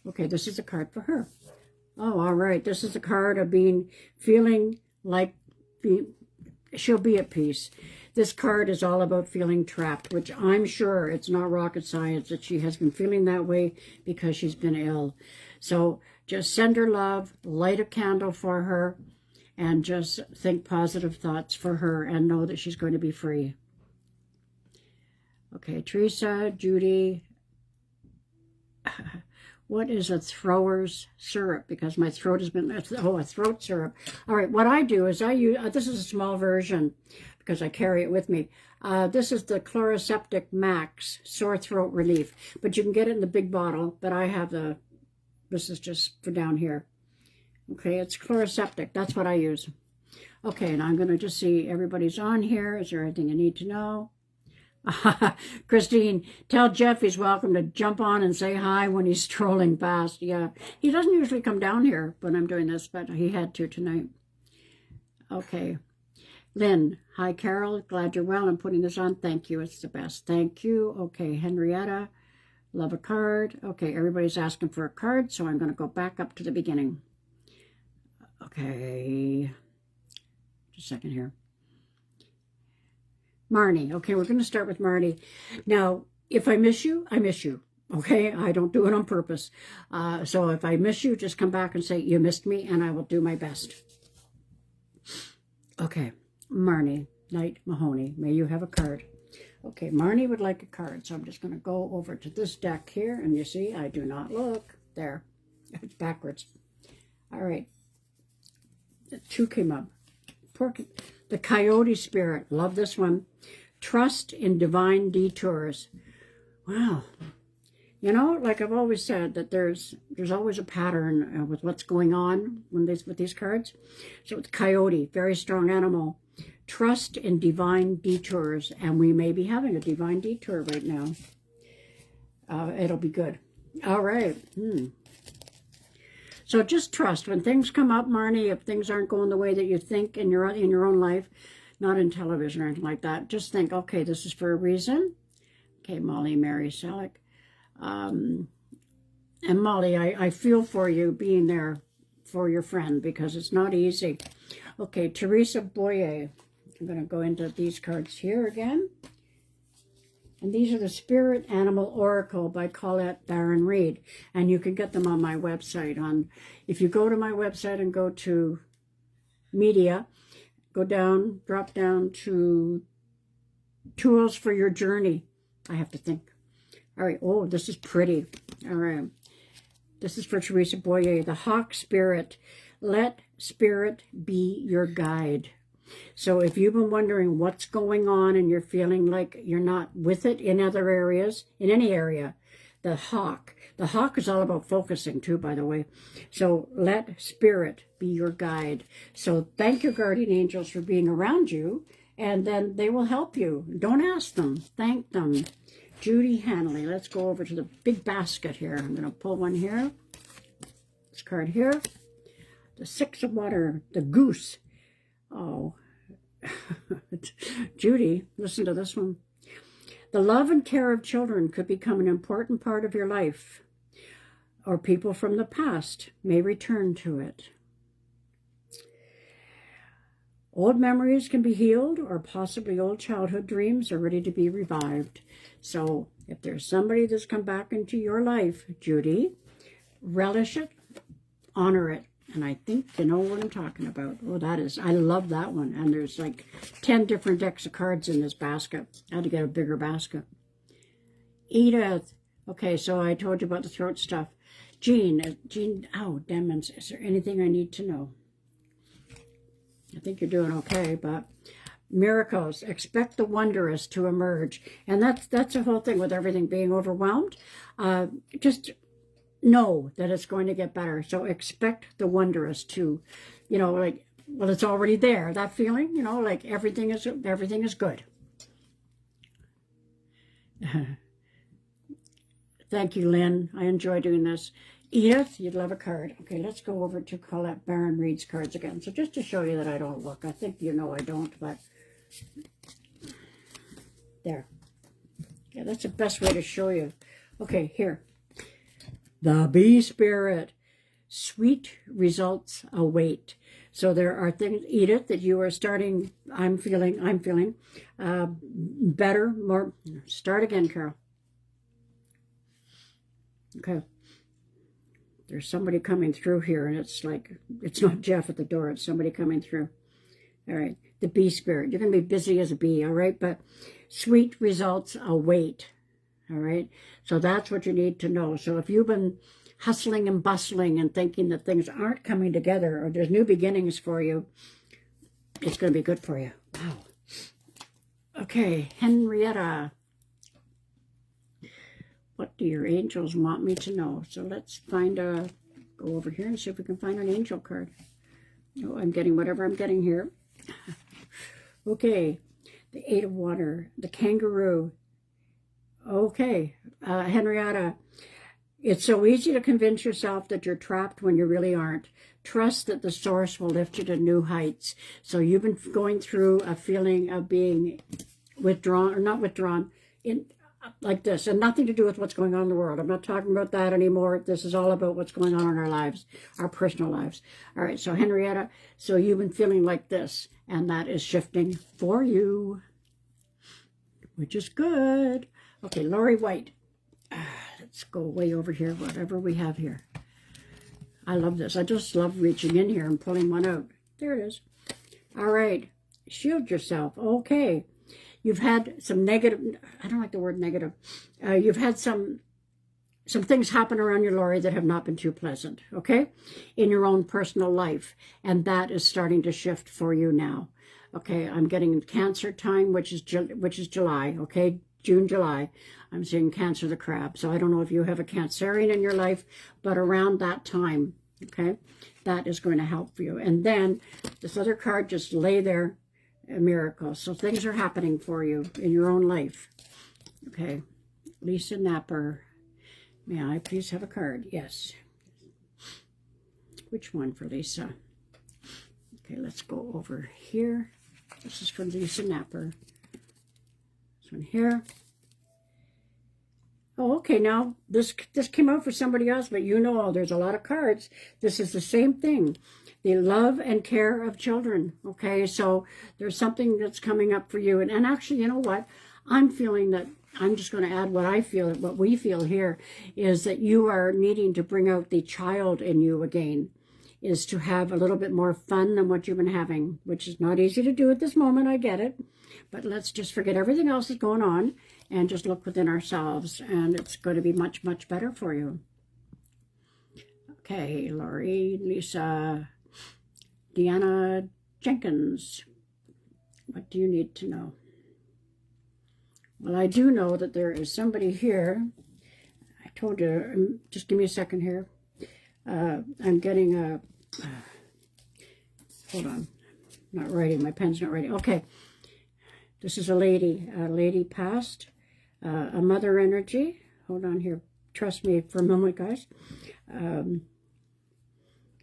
Okay, this is a card for her. Oh, all right. This is a card of feeling like she'll be at peace. This card is all about feeling trapped, which I'm sure it's not rocket science that she has been feeling that way because she's been ill. So just send her love, light a candle for her, and just think positive thoughts for her and know that she's going to be free. Okay, Teresa, Judy, what is a thrower's syrup? Because my throat has been, a throat syrup. All right, what I do is I use, this is a small version because I carry it with me. This is the Chloroseptic Max Sore Throat Relief, but you can get it in the big bottle, but I have this is just for down here. Okay, it's Chloroseptic, that's what I use. Okay, and I'm gonna just see everybody's on here. Is there anything you need to know? Christine, tell Jeff he's welcome to jump on and say hi when he's strolling past. Yeah, he doesn't usually come down here when I'm doing this, but he had to tonight. Okay. Lynn, hi, Carol. Glad you're well. I'm putting this on. Thank you. It's the best. Thank you. Okay, Henrietta, love a card. Okay, everybody's asking for a card, so I'm going to go back up to the beginning. Okay. Just a second here. Marnie. Okay, we're going to start with Marnie. Now, if I miss you, I miss you. Okay, I don't do it on purpose. So if I miss you, just come back and say, you missed me, and I will do my best. Okay, Marnie, Knight Mahoney, may you have a card. Okay, Marnie would like a card, so I'm just going to go over to this deck here, and you see, I do not look. There, it's backwards. All right, the 2 came up. The Coyote Spirit, love this one. Trust in divine detours. Wow. You know, like I've always said, that there's always a pattern with what's going on with these cards. So it's Coyote, very strong animal. Trust in divine detours, and we may be having a divine detour right now. It'll be good. All right. So just trust. When things come up, Marnie, if things aren't going the way that you think in your own life, not in television or anything like that, just think, okay, this is for a reason. Okay, Molly, Mary, Selleck. And Molly, I feel for you being there for your friend because it's not easy. Okay, Teresa Boyer. I'm going to go into these cards here again. And these are the Spirit Animal Oracle by Colette Baron Reed. And you can get them on my website. If you go to my website and go to Media, go down, drop down to Tools for Your Journey. I have to think. All right. Oh, this is pretty. All right. This is for Teresa Boyer. The Hawk Spirit. Let Spirit be your guide. So if you've been wondering what's going on and you're feeling like you're not with it in other areas, in any area, the hawk is all about focusing too, by the way. So let Spirit be your guide. So thank your guardian angels for being around you, and then they will help you. Don't ask them, thank them. Judy Hanley, let's go over to the big basket here. I'm going to pull one here. this card here. The Six of Water, the Goose. Oh, Judy, listen to this one. The love and care of children could become an important part of your life, or people from the past may return to it. Old memories can be healed, or possibly old childhood dreams are ready to be revived. So if there's somebody that's come back into your life, Judy, relish it, honor it. And I think you know what I'm talking about. Oh, that is, I love that one. And there's like 10 different decks of cards in this basket. I had to get a bigger basket. Edith. Okay, so I told you about the throat stuff. Jean, oh, demons. Is there anything I need to know? I think you're doing okay, but miracles. Expect the wondrous to emerge. And that's the whole thing with everything being overwhelmed. Just know that it's going to get better. So expect the wondrous to, you know, like, well, it's already there. That feeling, you know, like everything is good. Thank you, Lynn. I enjoy doing this. Edith, you'd love a card. Okay, let's go over to Colette Barron Reed's cards again. So just to show you that I don't look. I think you know I don't, but there. Yeah, that's the best way to show you. Okay, here. The Bee Spirit. Sweet results await. So there are things, Edith, that you are starting, I'm feeling better, more. Start again, Carol. Okay. There's somebody coming through here, and it's like, it's not Jeff at the door, it's somebody coming through. All right, the Bee Spirit. You're going to be busy as a bee, all right? But sweet results await, all right? So that's what you need to know. So if you've been hustling and bustling and thinking that things aren't coming together or there's new beginnings for you, it's going to be good for you. Wow. Okay, Henrietta. What do your angels want me to know? So let's find go over here and see if we can find an angel card. Oh, I'm getting whatever I'm getting here. Okay, the Eight of Water, the Kangaroo. Okay, Henrietta, it's so easy to convince yourself that you're trapped when you really aren't. Trust that the source will lift you to new heights. So you've been going through a feeling of being withdrawn, or not withdrawn, in like this, and nothing to do with what's going on in the world. I'm not talking about that anymore. This is all about what's going on in our lives, our personal lives. All right, so Henrietta, so you've been feeling like this, and that is shifting for you, which is good. Okay, Lori White. Let's go way over here, whatever we have here. I love this. I just love reaching in here and pulling one out. There it is. All right, shield yourself. Okay. You've had some negative, I don't like the word negative. You've had some things happen around you, Lori, that have not been too pleasant, okay, in your own personal life. And that is starting to shift for you now. Okay, I'm getting Cancer time, which is July, okay, June, July. I'm seeing Cancer the Crab. So I don't know if you have a Cancerian in your life, but around that time, okay, that is going to help for you. And then this other card, just lay there. A miracle. So things are happening for you in your own life. Okay. Lisa Napper. May I please have a card? Yes. Which one for Lisa? Okay, let's go over here. This is from Lisa Napper. This one here. Oh, okay, now this came out for somebody else, but you know, there's a lot of cards. This is the same thing. The love and care of children, okay? So there's something that's coming up for you. And actually, you know what? I'm feeling that, I'm just going to add what I feel, what we feel here, is that you are needing to bring out the child in you again, is to have a little bit more fun than what you've been having, which is not easy to do at this moment, I get it. But let's just forget everything else that's going on and just look within ourselves, and it's going to be much, much better for you. Okay, Lori, Lisa, Deanna Jenkins, what do you need to know? Well, I do know that there is somebody here. I told you, just give me a second here. I'm getting a, hold on, not writing, my pen's not writing. Okay, this is a lady passed, a mother energy. Hold on here, trust me for a moment, guys.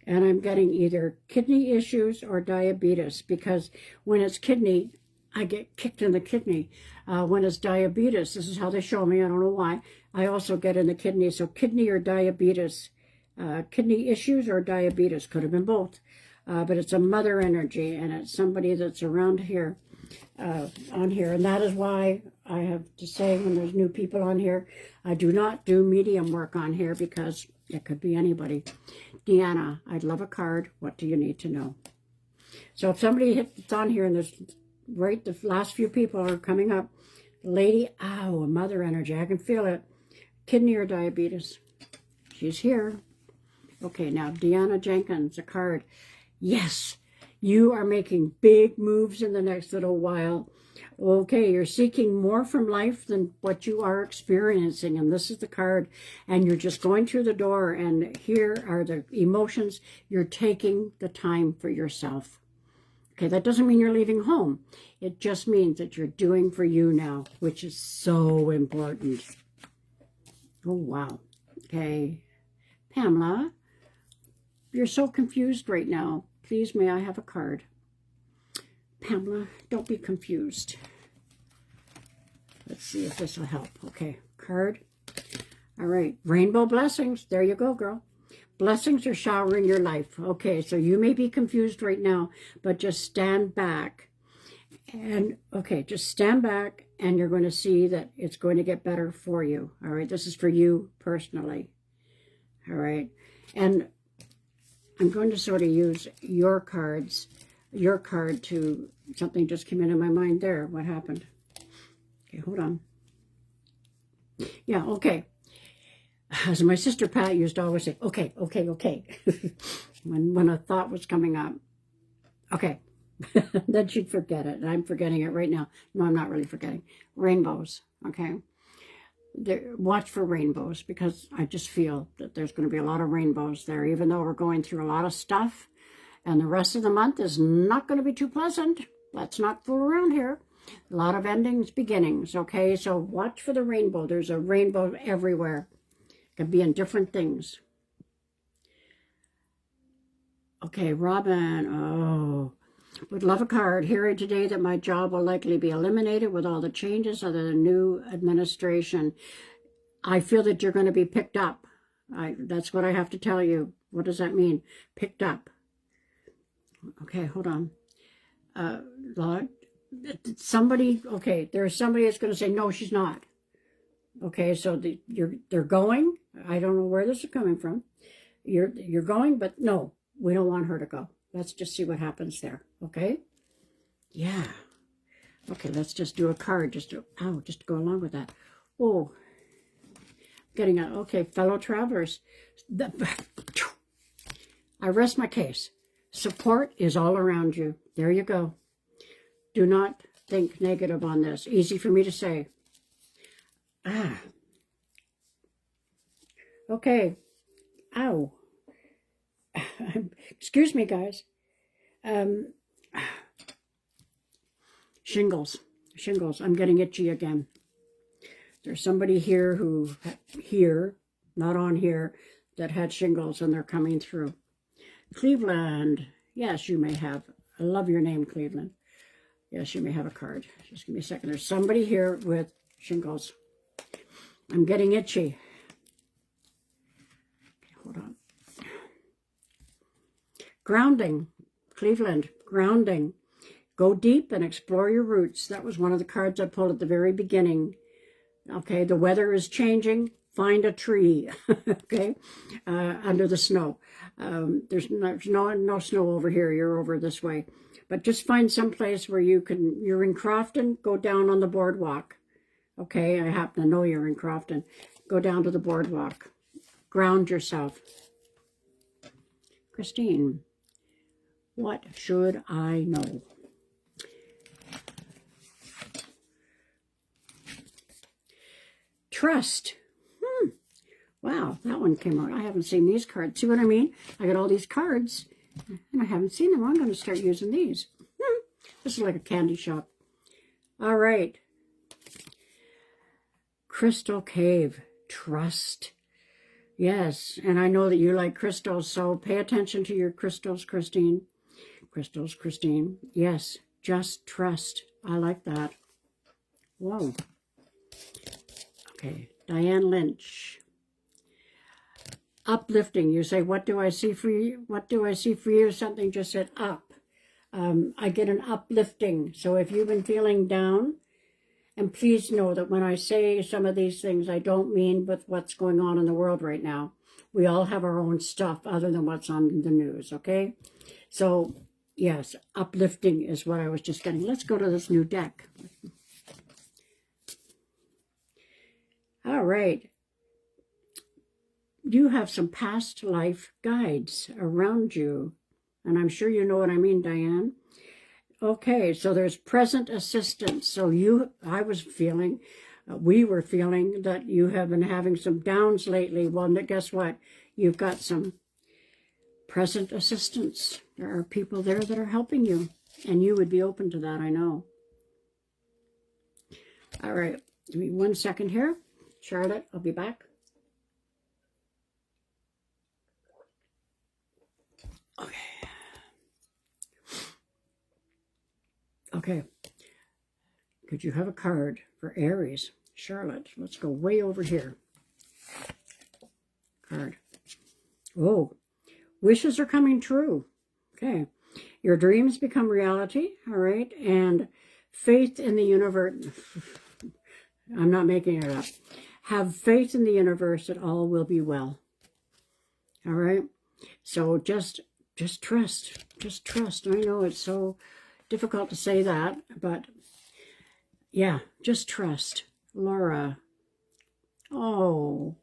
And I'm getting either kidney issues or diabetes, because when it's kidney, I get kicked in the kidney. When it's diabetes, this is how they show me, I don't know why, I also get in the kidney. So kidney or diabetes, kidney issues or diabetes, could have been both. But it's a mother energy, and it's somebody that's around here, on here. And that is why I have to say, when there's new people on here, I do not do medium work on here, because it could be anybody. Deanna, I'd love a card. What do you need to know? So if somebody hits on here, and there's right, the last few people are coming up. Lady, ow, a mother energy. I can feel it. Kidney or diabetes. She's here. Okay, now Deanna Jenkins, a card. Yes, you are making big moves in the next little while. Okay, you're seeking more from life than what you are experiencing, and this is the card, and you're just going through the door, and here are the emotions. You're taking the time for yourself. Okay, that doesn't mean you're leaving home. It just means that you're doing for you now, which is so important. Oh, wow. Okay, Pamela, you're so confused right now. Please, may I have a card? Pamela, don't be confused. Let's see if this will help. Okay, card. All right, rainbow blessings. There you go, girl. Blessings are showering your life. Okay, so you may be confused right now, but just stand back. And, okay, just stand back, and you're going to see that it's going to get better for you. All right, this is for you personally. All right, and I'm going to sort of use your cards, your card to, something just came into my mind there. What happened? Okay, hold on. Yeah, okay. As my sister Pat used to always say, okay, okay, okay. when a thought was coming up. Okay. Then she'd forget it. And I'm forgetting it right now. No, I'm not really forgetting. Rainbows, okay? Watch for rainbows, because I just feel that there's going to be a lot of rainbows there, even though we're going through a lot of stuff. And the rest of the month is not going to be too pleasant. Let's not fool around here. A lot of endings, beginnings, okay? So watch for the rainbow. There's a rainbow everywhere. It can be in different things. Okay, Robin, oh, would love a card. Hearing today that my job will likely be eliminated with all the changes under the new administration. I feel that you're going to be picked up. That's what I have to tell you. What does that mean? Picked up. Okay, hold on. Somebody, okay, there's somebody that's going to say, no, she's not. Okay, so they're going. I don't know where this is coming from. You're going, but no, we don't want her to go. Let's just see what happens there, okay? Yeah. Okay, let's just do a card just to go along with that. Oh, getting a, okay, fellow travelers. I rest my case. Support is all around you. There you go. Do not think negative on this. Easy for me to say. Okay. Ow. Excuse me, guys. Shingles. I'm getting itchy again. There's somebody here not on here, that had shingles, and they're coming through. Cleveland. Yes, you may have. I love your name, Cleveland. Yes, you may have a card. Just give me a second. There's somebody here with shingles. I'm getting itchy. Okay, hold on. Grounding. Cleveland. Grounding. Go deep and explore your roots. That was one of the cards I pulled at the very beginning. Okay, the weather is changing. Find a tree, okay, under the snow. There's no snow over here. You're over this way. But just find some place where you're in Crofton, go down on the boardwalk. Okay, I happen to know you're in Crofton. Go down to the boardwalk. Ground yourself. Christine, what should I know? Trust. Wow, that one came out. I haven't seen these cards. See what I mean? I got all these cards, and I haven't seen them. I'm going to start using these. This is like a candy shop. All right. Crystal Cave. Trust. Yes, and I know that you like crystals, so pay attention to your crystals, Christine. Crystals, Christine. Yes, just trust. I like that. Whoa. Okay, Diane Lynch. Uplifting. You say, what do I see for you? What do I see for you? Something just said up. I get an uplifting. So if you've been feeling down, and please know that when I say some of these things, I don't mean with what's going on in the world right now. We all have our own stuff other than what's on the news, okay? So, yes, uplifting is what I was just getting. Let's go to this new deck. All right. You have some past life guides around you. And I'm sure you know what I mean, Diane. Okay, so there's present assistance. So I was feeling, we were feeling that you have been having some downs lately. Well, guess what? You've got some present assistance. There are people there that are helping you, and you would be open to that, I know. All right, give me 1 second here. Charlotte, I'll be back. Okay. Okay. Could you have a card for Aries? Charlotte, let's go way over here. Card. Oh, wishes are coming true. Okay. Your dreams become reality, all right? And faith in the universe. I'm not making it up. Have faith in the universe that all will be well. All right? So just trust. Just trust. I know it's so difficult to say that, but yeah, just trust. Laura. Oh.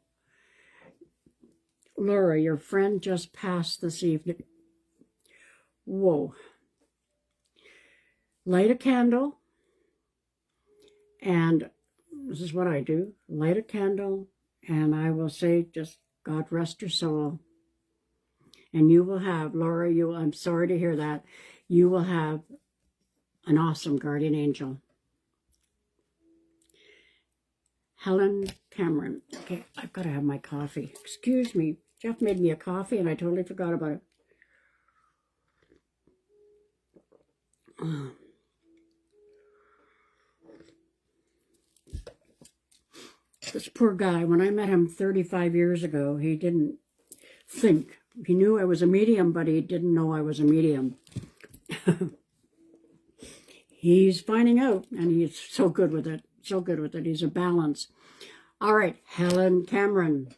Laura, your friend just passed this evening. Whoa. Light a candle, and this is what I do. Light a candle, and I will say, just God rest your soul. And you will have, Laura, I'm sorry to hear that, you will have an awesome guardian angel. Helen Cameron. Okay, I've got to have my coffee. Excuse me. Jeff made me a coffee, and I totally forgot about it. This poor guy, when I met him 35 years ago, he didn't think. He knew I was a medium, but he didn't know I was a medium. He's finding out, and he's so good with it. So good with it. He's a balance. All right, Helen Cameron,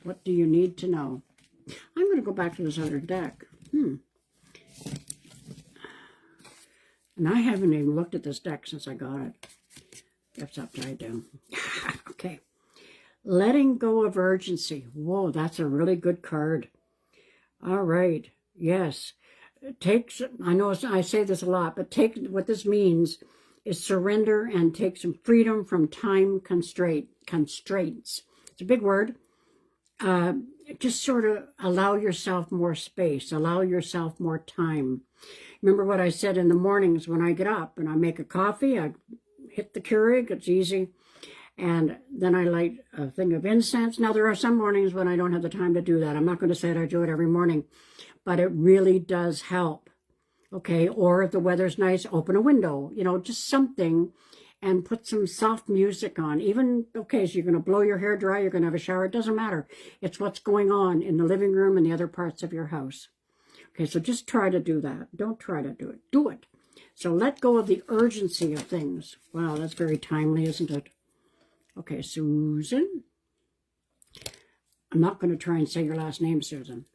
what do you need to know? I'm going to go back to this other deck. And I haven't even looked at this deck since I got it. It's upside down. Okay. Letting go of urgency. Whoa, that's a really good card. All right. Yes. I know I say this a lot, but what this means is surrender and take some freedom from time constraints. It's a big word. Just sort of allow yourself more space, allow yourself more time. Remember what I said in the mornings when I get up and I make a coffee, I hit the Keurig, it's easy, and then I light a thing of incense. Now, there are some mornings when I don't have the time to do that. I'm not going to say that I do it every morning, but it really does help. Okay, or if the weather's nice, open a window, just something, and put some soft music on. Even, okay, so you're going to blow your hair dry, you're going to have a shower, it doesn't matter. It's what's going on in the living room and the other parts of your house. Okay, so just try to do that. Don't try to do it. Do it. So let go of the urgency of things. Wow, that's very timely, isn't it? Okay, Susan. I'm not going to try and say your last name, Susan.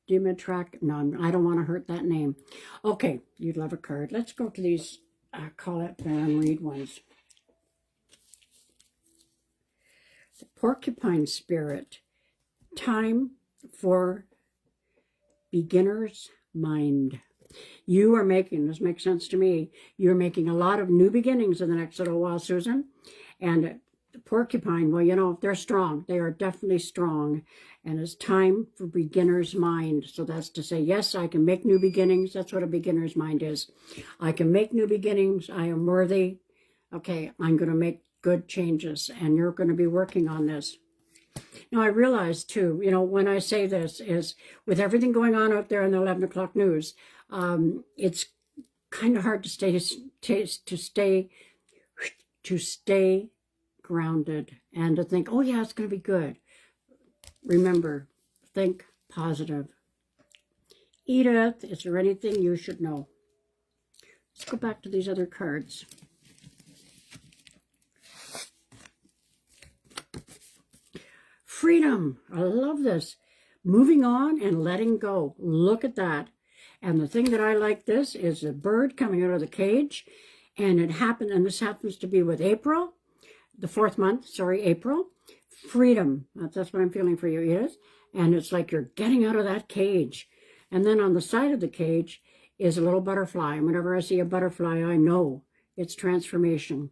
Dimitrak. No, I don't want to hurt that name. Okay, you'd love a card. Let's go to these Colette Baron Reed ones. The Porcupine Spirit. Time for beginner's mind. You are making, this makes sense to me, you're making a lot of new beginnings in the next little while, Susan. And the porcupine, well, they're strong. They are definitely strong. And it's time for beginner's mind. So that's to say, yes, I can make new beginnings. That's what a beginner's mind is. I can make new beginnings. I am worthy. Okay, I'm going to make good changes, and you're going to be working on this. Now, I realize, too, you know, when I say this is with everything going on out there in the 11 o'clock news, it's kind of hard to stay grounded and to think, oh, yeah, it's going to be good. Remember, think positive. Edith, is there anything you should know? Let's go back to these other cards. Freedom. I love this. Moving on and letting go. Look at that. And the thing that I like this is a bird coming out of the cage. And it happened, and this happens to be with April, the 4th month, sorry, April. Freedom. That's what I'm feeling for you, Edith. And it's like you're getting out of that cage. And then on the side of the cage is a little butterfly. And whenever I see a butterfly, I know it's transformation.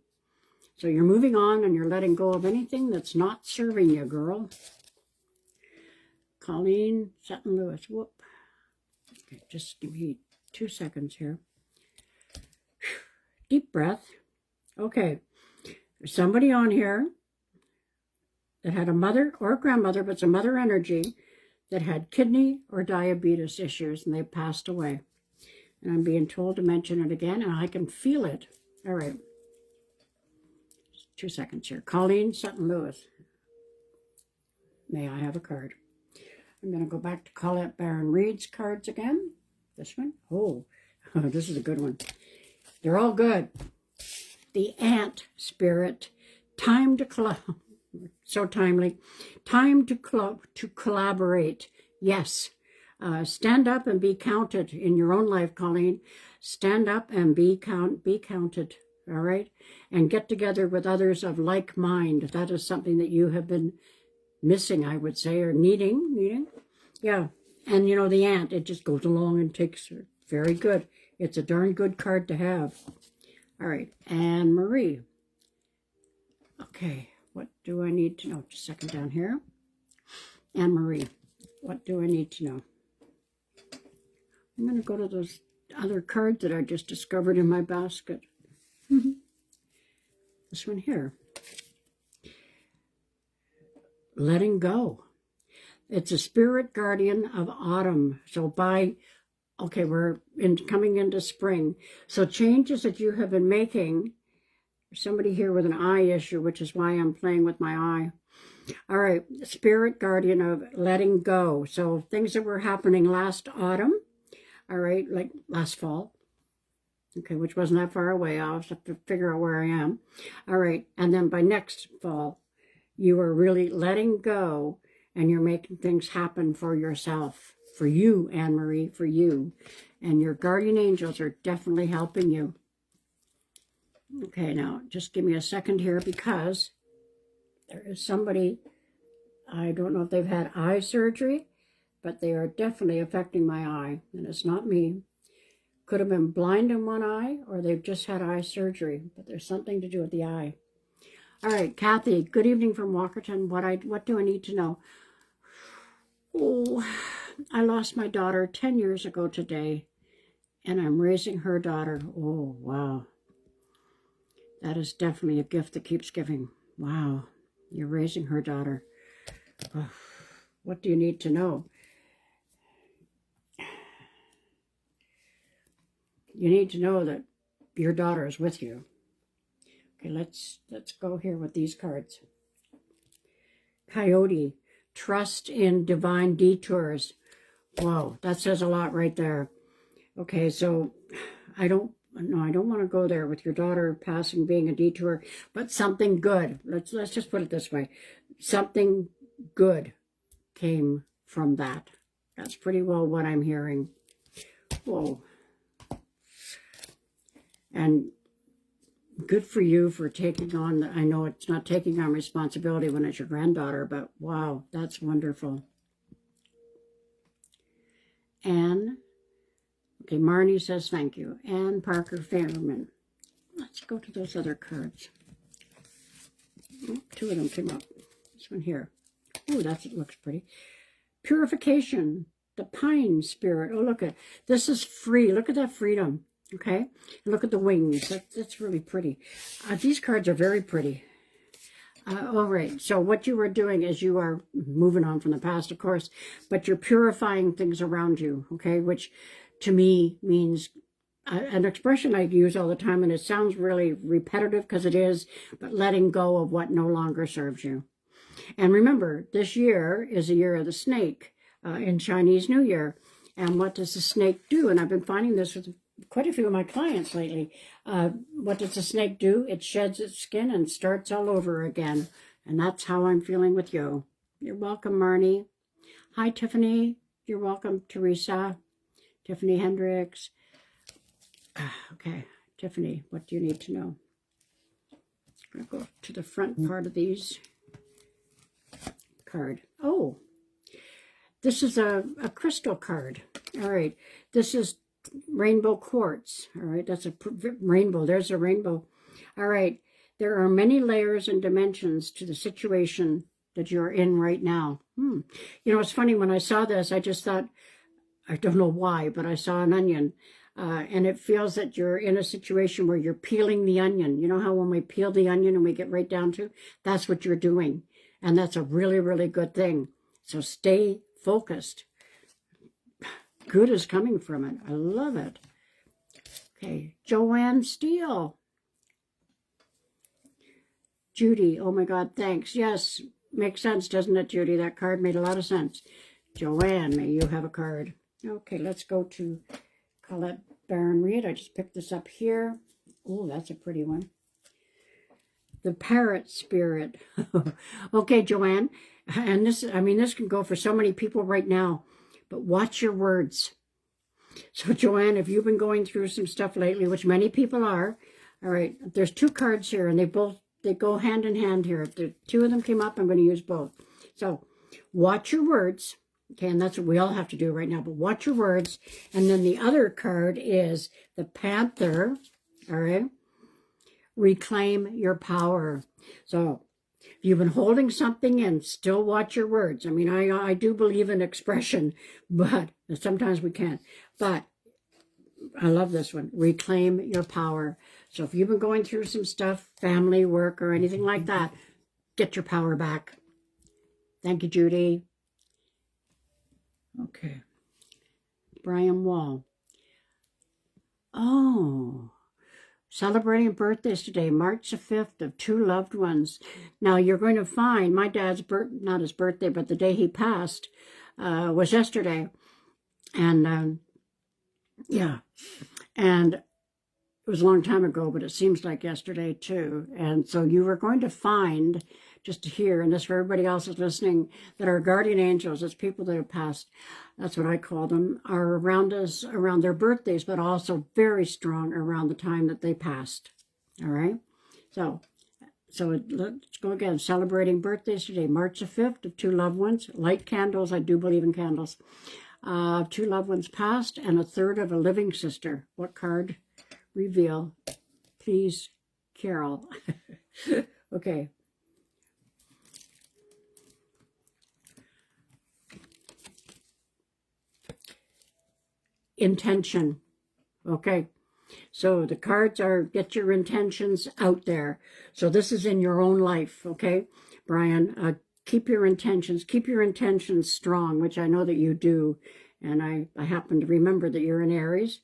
So you're moving on and you're letting go of anything that's not serving you, girl. Colleen Sutton Lewis. Whoop. Okay, just give me 2 seconds here. Deep breath. Okay. There's somebody on here that had a mother or a grandmother, but it's a mother energy, that had kidney or diabetes issues, and they passed away. And I'm being told to mention it again, and I can feel it. All right. 2 seconds here. Colleen Sutton Lewis. May I have a card? I'm going to go back to Colette Baron Reed's cards again. This one. Oh, this is a good one. They're all good. The Ant Spirit. Time to so timely. Time to collaborate. Yes. Stand up and be counted in your own life, Colleen. Stand up and be counted. All right? And get together with others of like mind. That is something that you have been missing, I would say, or needing. Yeah. And, you know, the ant, it just goes along and takes her. Very good. It's a darn good card to have. All right. Anne Marie. Okay. What do I need to know? Just a second down here. Anne Marie. What do I need to know? I'm going to go to those other cards that I just discovered in my basket. This one here. Letting go. It's a spirit guardian of autumn. So we're coming into spring. So changes that you have been making. There's somebody here with an eye issue, which is why I'm playing with my eye. All right, spirit guardian of letting go. So things that were happening last autumn. All right, like last fall. Okay, which wasn't that far away. I'll have to figure out where I am. All right, and then by next fall, you are really letting go and you're making things happen for yourself, for you, Anne-Marie, for you. And your guardian angels are definitely helping you. Okay, now just give me a second here because there is somebody, I don't know if they've had eye surgery, but they are definitely affecting my eye. And it's not me. Could have been blind in one eye, or they've just had eye surgery, but there's something to do with the eye. All right, Kathy, good evening from Walkerton. What do I need to know? Oh, I lost my daughter 10 years ago today, and I'm raising her daughter. Oh, wow. That is definitely a gift that keeps giving. Wow, you're raising her daughter. Oh, what do you need to know? You need to know that your daughter is with you. Okay, let's go here with these cards. Coyote, trust in divine detours. Whoa, that says a lot right there. Okay, so I don't want to go there with your daughter passing being a detour, but something good. Let's just put it this way. Something good came from that. That's pretty well what I'm hearing. Whoa. And good for you for taking on, I know it's not taking on responsibility when it's your granddaughter, but wow, that's wonderful. Anne, okay, Marnie says thank you. Anne Parker Fairman. Let's go to those other cards. Oh, 2 of them came up. This one here. Oh, it looks pretty. Purification, the pine spirit. Oh, look at this is free. Look at that freedom. Okay, and look at the wings. That's really pretty. These cards are very pretty. All right. So what you are doing is you are moving on from the past, of course, but you're purifying things around you, okay? Which to me means an expression I use all the time, and it sounds really repetitive because it is, but letting go of what no longer serves you. And remember, this year is a year of the snake in Chinese New Year. And what does the snake do? And I've been finding this with quite a few of my clients lately. What does the snake do? It sheds its skin and starts all over again. And that's how I'm feeling with you. You're welcome, Marnie. Hi, Tiffany. You're welcome, Teresa. Tiffany Hendricks. Okay, Tiffany, what do you need to know? I'm going to go to the front part of these. Card. Oh, this is a crystal card. All right, this is rainbow quartz. All right, that's a rainbow. There's a rainbow. All right, there are many layers and dimensions to the situation that you're in right now. You know, it's funny, when I saw this, I just thought, I don't know why, but I saw an onion. And it feels that you're in a situation where you're peeling the onion. You know how when we peel the onion and we get right down to, that's what you're doing. And that's a really, really good thing. So stay focused. Good is coming from it. I love it. Okay, Joanne Steele. Judy, oh my God, thanks. Yes, makes sense, doesn't it, Judy? That card made a lot of sense. Joanne, may you have a card. Okay, let's go to Colette Baron Reed. I just picked this up here. Oh, that's a pretty one. The Parrot Spirit. Okay, Joanne. And this, I mean, this can go for so many people right now, but watch your words. So, Joanne, if you've been going through some stuff lately, which many people are, all right, there's two cards here, and they go hand in hand here. If the two of them came up, I'm going to use both. So, watch your words. Okay, and that's what we all have to do right now, but watch your words. And then the other card is the Panther, all right? Reclaim your power. So if you've been holding something in, still watch your words. I mean, I do believe in expression, but sometimes we can't. But I love this one. Reclaim your power. So if you've been going through some stuff, family, work, or anything like that, get your power back. Thank you, Judy. Okay. Brian Wall. Oh, celebrating birthdays today, March the 5th, of two loved ones. Now, you're going to find my dad's not his birthday, but the day he passed was yesterday. And, yeah, and it was a long time ago, but it seems like yesterday, too. And so you are going to find, just to hear, and this for everybody else who's listening, that our guardian angels, it's people that have passed, that's what I call them, are around us around their birthdays, but also very strong around the time that they passed. All right? So let's go again. Celebrating birthdays today, March the 5th, of two loved ones. Light candles, I do believe in candles. Two loved ones passed, and a third of a living sister. What card? Reveal. Please, Carole. Okay. Intention. Okay, so the cards are get your intentions out there. So this is in your own life, okay, Brian? Keep your intentions strong, which I know that you do. And I happen to remember that you're in Aries.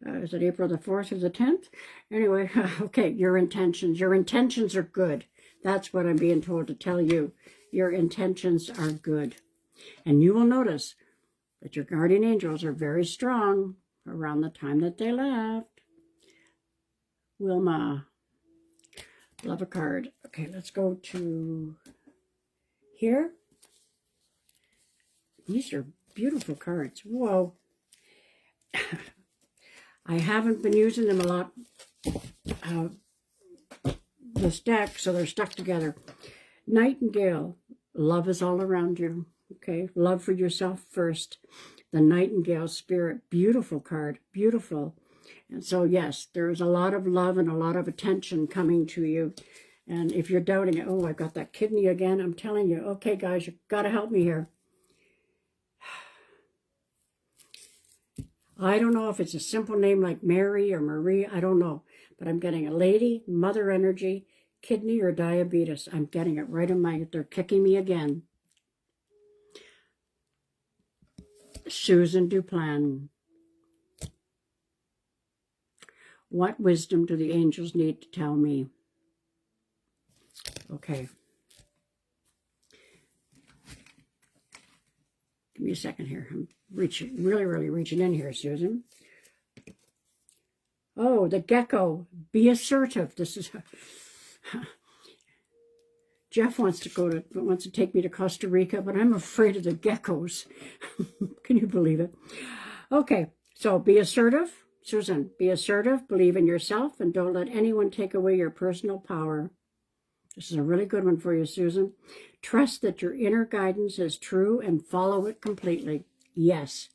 Is it April the 4th or the 10th? Anyway, okay, your intentions are good. That's what I'm being told to tell you. Your intentions are good. And you will notice that your guardian angels are very strong around the time that they left. Wilma, love a card. Okay, let's go to here. These are beautiful cards. Whoa. I haven't been using them a lot, this deck, so they're stuck together. Nightingale, love is all around you. Okay, love for yourself first. The Nightingale Spirit, beautiful card, beautiful. And so, yes, there's a lot of love and a lot of attention coming to you. And if you're doubting it, oh, I got that kidney again, I'm telling you, okay, guys, you've got to help me here. I don't know if it's a simple name like Mary or Marie, I don't know. But I'm getting a lady, mother energy, kidney or diabetes. I'm getting it right in my, they're kicking me again. Susan Duplan. What wisdom do the angels need to tell me? Okay. Give me a second here. I'm reaching, really reaching in here, Susan. Oh, the gecko. Be assertive. This is... Jeff wants to take me to Costa Rica, but I'm afraid of the geckos. Can you believe it? Okay, so be assertive. Susan, be assertive, believe in yourself, and don't let anyone take away your personal power. This is a really good one for you, Susan. Trust that your inner guidance is true and follow it completely. Yes,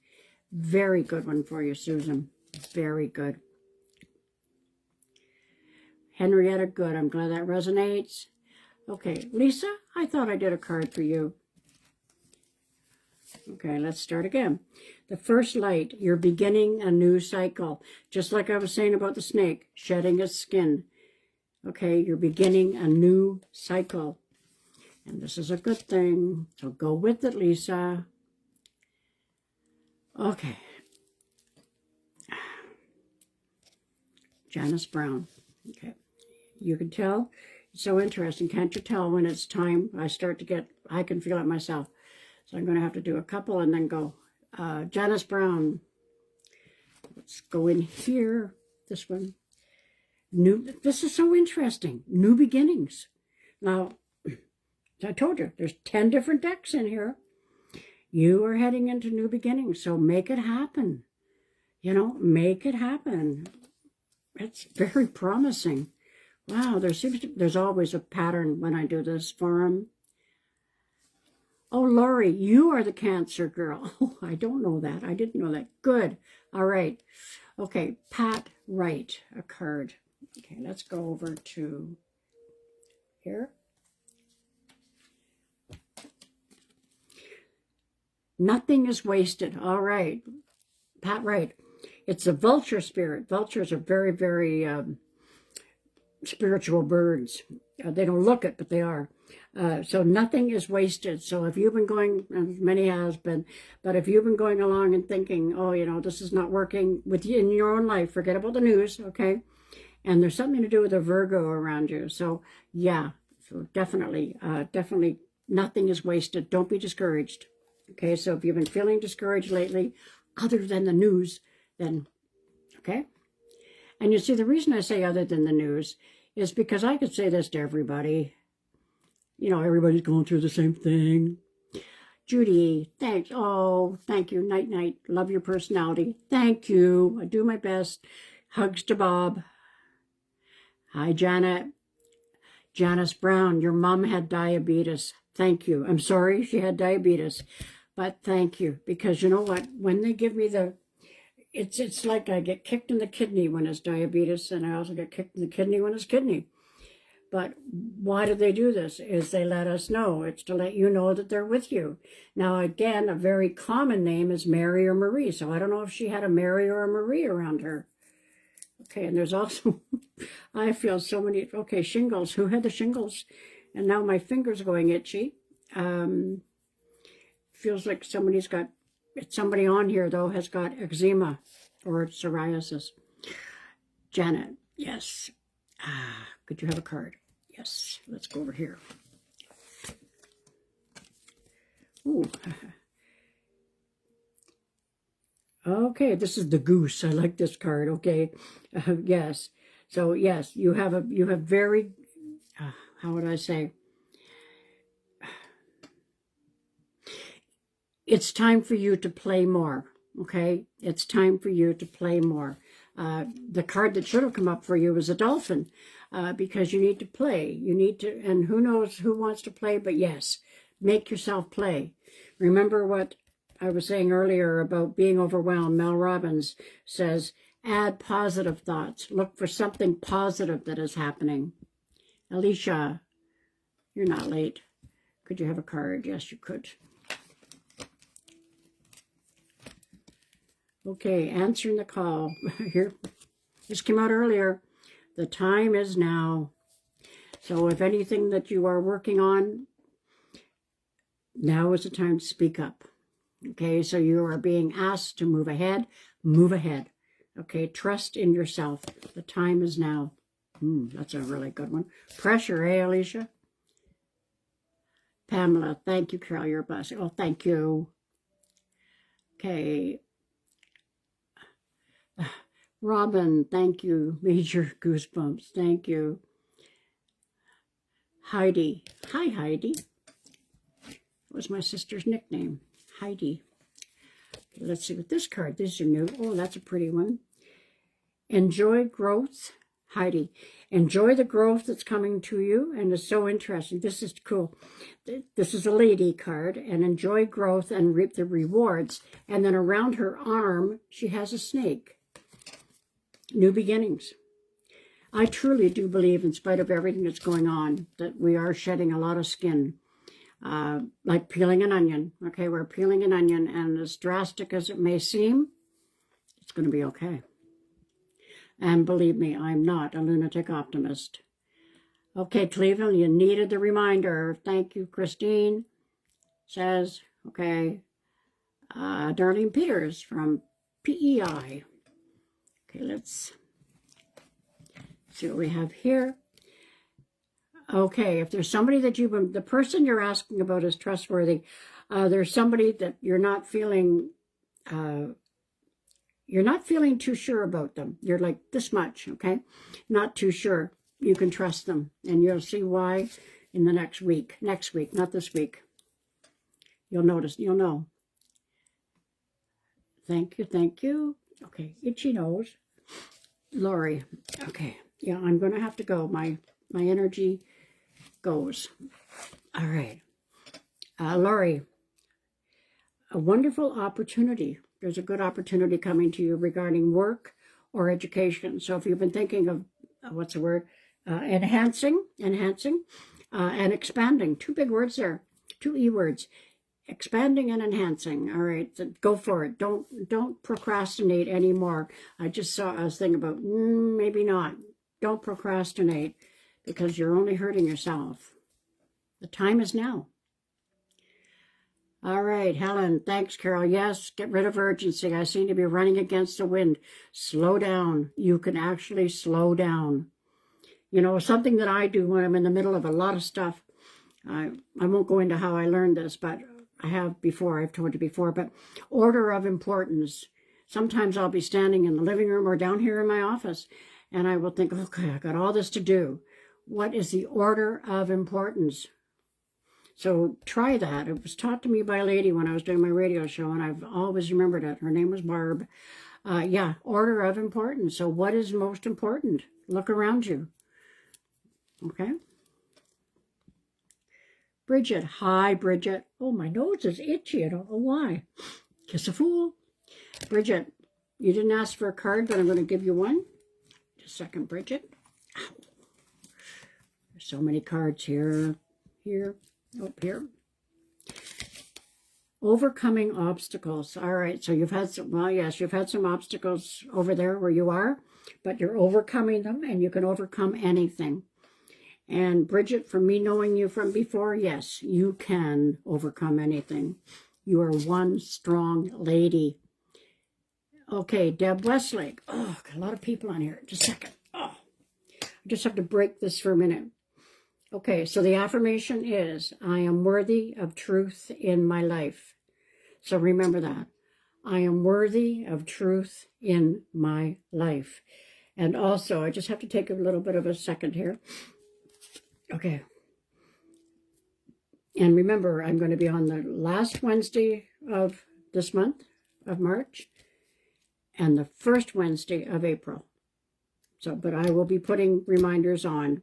very good one for you, Susan. Very good. Henrietta, good. I'm glad that resonates. Okay, Lisa, I thought I did a card for you. Okay, let's start again. The first light, you're beginning a new cycle. Just like I was saying about the snake, shedding its skin. Okay, you're beginning a new cycle. And this is a good thing. So go with it, Lisa. Okay. Janice Brown. Okay. You can tell. It's so interesting. Can't you tell when it's time? I can feel it myself. So I'm going to have to do a couple and then go. Janice Brown. Let's go in here. This one. This is so interesting. New beginnings. Now, I told you, there's 10 different decks in here. You are heading into new beginnings, so make it happen. You know, make it happen. It's very promising. Wow, there's always a pattern when I do this for them. Oh, Lori, you are the Cancer girl. Oh, I don't know that. I didn't know that. Good. All right. Okay, Pat Wright, a card. Okay, let's go over to here. Nothing is wasted. All right. Pat Wright. It's a vulture spirit. Vultures are very, very spiritual birds. They don't look it, but they are. So nothing is wasted. So if you've been going, many has been, but if you've been going along and thinking, oh, you know, this is not working with you in your own life, forget about the news, okay? And there's something to do with a Virgo around you. So yeah, so definitely nothing is wasted. Don't be discouraged. Okay, so if you've been feeling discouraged lately, other than the news, then, okay? And you see, the reason I say other than the news is because I could say this to everybody. You know, everybody's going through the same thing. Judy, thanks. Oh, thank you. Night, night. Love your personality. Thank you. I do my best. Hugs to Bob. Hi, Janet. Janice Brown, your mom had diabetes. Thank you. I'm sorry she had diabetes, but thank you. Because you know what? When they give me it's like I get kicked in the kidney when it's diabetes, and I also get kicked in the kidney when it's kidney. But why do they do this? Is they let us know. It's to let you know that they're with you. Now, again, a very common name is Mary or Marie. So I don't know if she had a Mary or a Marie around her. Okay, and there's also, I feel so many, okay, shingles. Who had the shingles? And now my finger's going itchy. Feels like somebody on here, though, has got eczema or psoriasis. Janet, yes. Could you have a card? Yes. Let's go over here. Ooh. Okay, this is the goose. I like this card. Okay. Yes. So, yes, you have very, how would I say? It's time for you to play more, okay? It's time for you to play more. The card that should have come up for you was a dolphin, because you need to play. You need to, and who knows who wants to play, but yes, make yourself play. Remember what I was saying earlier about being overwhelmed. Mel Robbins says, add positive thoughts. Look for something positive that is happening. Alicia, you're not late. Could you have a card? Yes, you could. Okay, answering the call. Here, this came out earlier. The time is now. So if anything that you are working on, now is the time to speak up. Okay, so you are being asked to move ahead. Move ahead. Okay, trust in yourself. The time is now. That's a really good one. Pressure, eh, Alicia? Pamela, thank you, Carole. You're a blessing. Oh, thank you. Okay. Robin, thank you. Major goosebumps. Thank you. Heidi. Hi, Heidi. That was my sister's nickname. Heidi. Okay, let's see what this card. These are new. Oh, that's a pretty one. Enjoy growth. Heidi. Enjoy the growth that's coming to you, and it's so interesting. This is cool. This is a lady card, and enjoy growth and reap the rewards. And then around her arm, she has a snake. New beginnings. I truly do believe, in spite of everything that's going on, that we are shedding a lot of skin. Like peeling an onion. Okay, we're peeling an onion, and as drastic as it may seem, it's going to be okay. And believe me, I'm not a lunatic optimist. Okay, Cleveland, you needed the reminder. Thank you, Christine. Says, okay, Darlene Peters from PEI. Okay, let's see what we have here. Okay, if there's somebody that the person you're asking about is trustworthy, there's somebody that you're not feeling too sure about them. You're like this much, okay? Not too sure. You can trust them, and you'll see why in the next week. Next week, not this week. You'll notice, you'll know. Thank you, thank you. Okay, itchy nose. Lori, okay. Yeah, I'm going to have to go. My energy goes. All right. Lori, a wonderful opportunity. There's a good opportunity coming to you regarding work or education. So if you've been thinking of, what's the word? Enhancing, and expanding. Two big words there. Two E words. Expanding and enhancing. All right, so go for it. Don't procrastinate anymore. I was thinking about, maybe not. Don't procrastinate, because you're only hurting yourself. The time is now. All right, Helen, thanks, Carole. Yes, get rid of urgency. I seem to be running against the wind. Slow down. You can actually slow down. You know, something that I do when I'm in the middle of a lot of stuff, I won't go into how I learned this, but I have before, I've told you before, but order of importance. Sometimes I'll be standing in the living room or down here in my office, and I will think, okay, I got all this to do. What is the order of importance? So try that. It was taught to me by a lady when I was doing my radio show, and I've always remembered it. Her name was Barb. Yeah, order of importance. So what is most important? Look around you. Okay. Bridget. Hi, Bridget. Oh, my nose is itchy. I don't know why. Kiss a fool. Bridget, you didn't ask for a card, but I'm going to give you one. Just a second, Bridget. Ow. There's so many cards here. Here. Oh, here. Overcoming obstacles. All right, so you've had some, well, yes, you've had some obstacles over there where you are, but you're overcoming them, and you can overcome anything. And Bridget, from me knowing you from before, yes, you can overcome anything. You are one strong lady. Okay, Deb Westlake. Oh, got a lot of people on here. Just a second. Oh, I just have to break this for a minute. Okay, so the affirmation is, I am worthy of truth in my life. So remember that. I am worthy of truth in my life. And also, I just have to take a little bit of a second here. Okay. And remember, I'm going to be on the last Wednesday of this month, of March, and the first Wednesday of April. So, but I will be putting reminders on.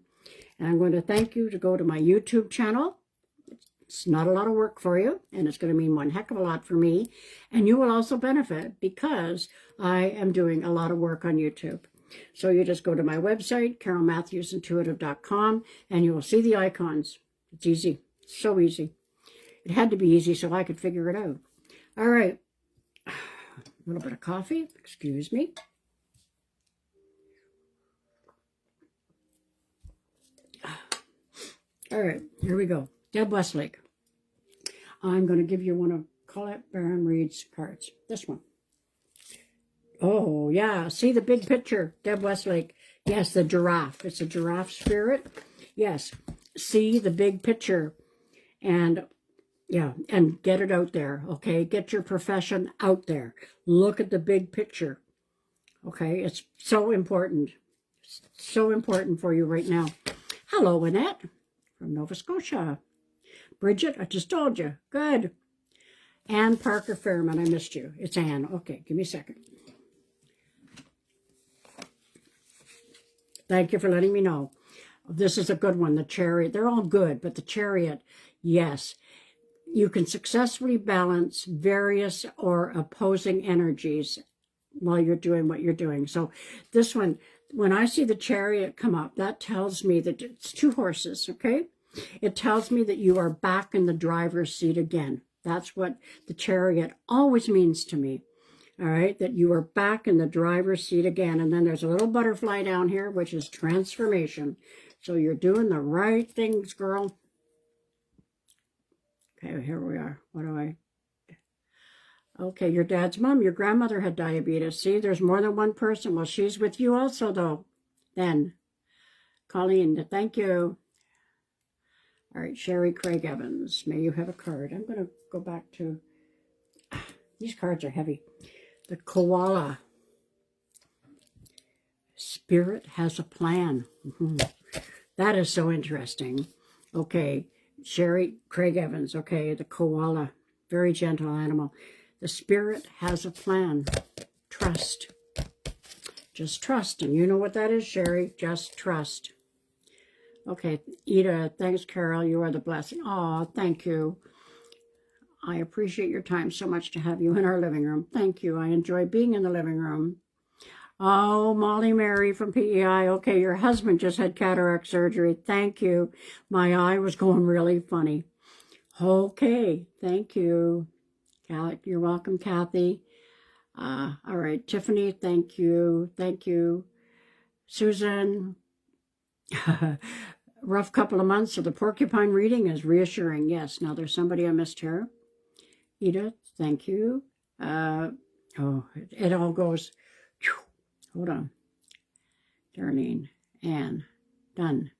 And I'm going to thank you to go to my YouTube channel. It's not a lot of work for you, and it's going to mean one heck of a lot for me. And you will also benefit because I am doing a lot of work on YouTube. So you just go to my website, CaroleMatthewsIntuitive.com, and you will see the icons. It's easy. So easy. It had to be easy so I could figure it out. All right. A little bit of coffee. Excuse me. All right, here we go. Deb Westlake. I'm going to give you one of Colette Baron Reed's cards. This one. Oh, yeah. See the big picture, Deb Westlake. Yes, the giraffe. It's a giraffe spirit. Yes. See the big picture. And, yeah, and get it out there, okay? Get your profession out there. Look at the big picture, okay? It's so important. So important for you right now. Hello, Annette from Nova Scotia. Bridget, I just told you. Good. Ann Parker Fairman, I missed you. It's Ann. Okay, give me a second. Thank you for letting me know. This is a good one, the Chariot. They're all good, but the Chariot, yes. You can successfully balance various or opposing energies while you're doing what you're doing. So this one, when I see the Chariot come up, that tells me that it's 2 horses, okay? It tells me that you are back in the driver's seat again. That's what the Chariot always means to me. All right, that you are back in the driver's seat again. And then there's a little butterfly down here, which is transformation. So you're doing the right things, girl. Okay, here we are. What do I... Okay, your dad's mom, your grandmother had diabetes. See, there's more than one person. Well, she's with you also, though. Then, Colleen, thank you. All right, Sherry Craig Evans, may you have a card. I'm going to go back to... These cards are heavy. The koala. Spirit has a plan. That is so interesting. Okay, Sherry Craig Evans. Okay, the koala. Very gentle animal. The spirit has a plan. Trust. Just trust. And you know what that is, Sherry. Just trust. Okay, Ida. Thanks, Carole. You are the blessing. Oh, thank you. I appreciate your time so much to have you in our living room. Thank you. I enjoy being in the living room. Oh, Molly Mary from PEI. Okay, your husband just had cataract surgery. Thank you. My eye was going really funny. Okay, thank you. You're welcome, Kathy. All right, Tiffany, thank you. Thank you. Susan. Rough couple of months, so the porcupine reading is reassuring. Yes, now there's somebody I missed here. Edith, thank you. It all goes, hold on. Darlene, Anne, done.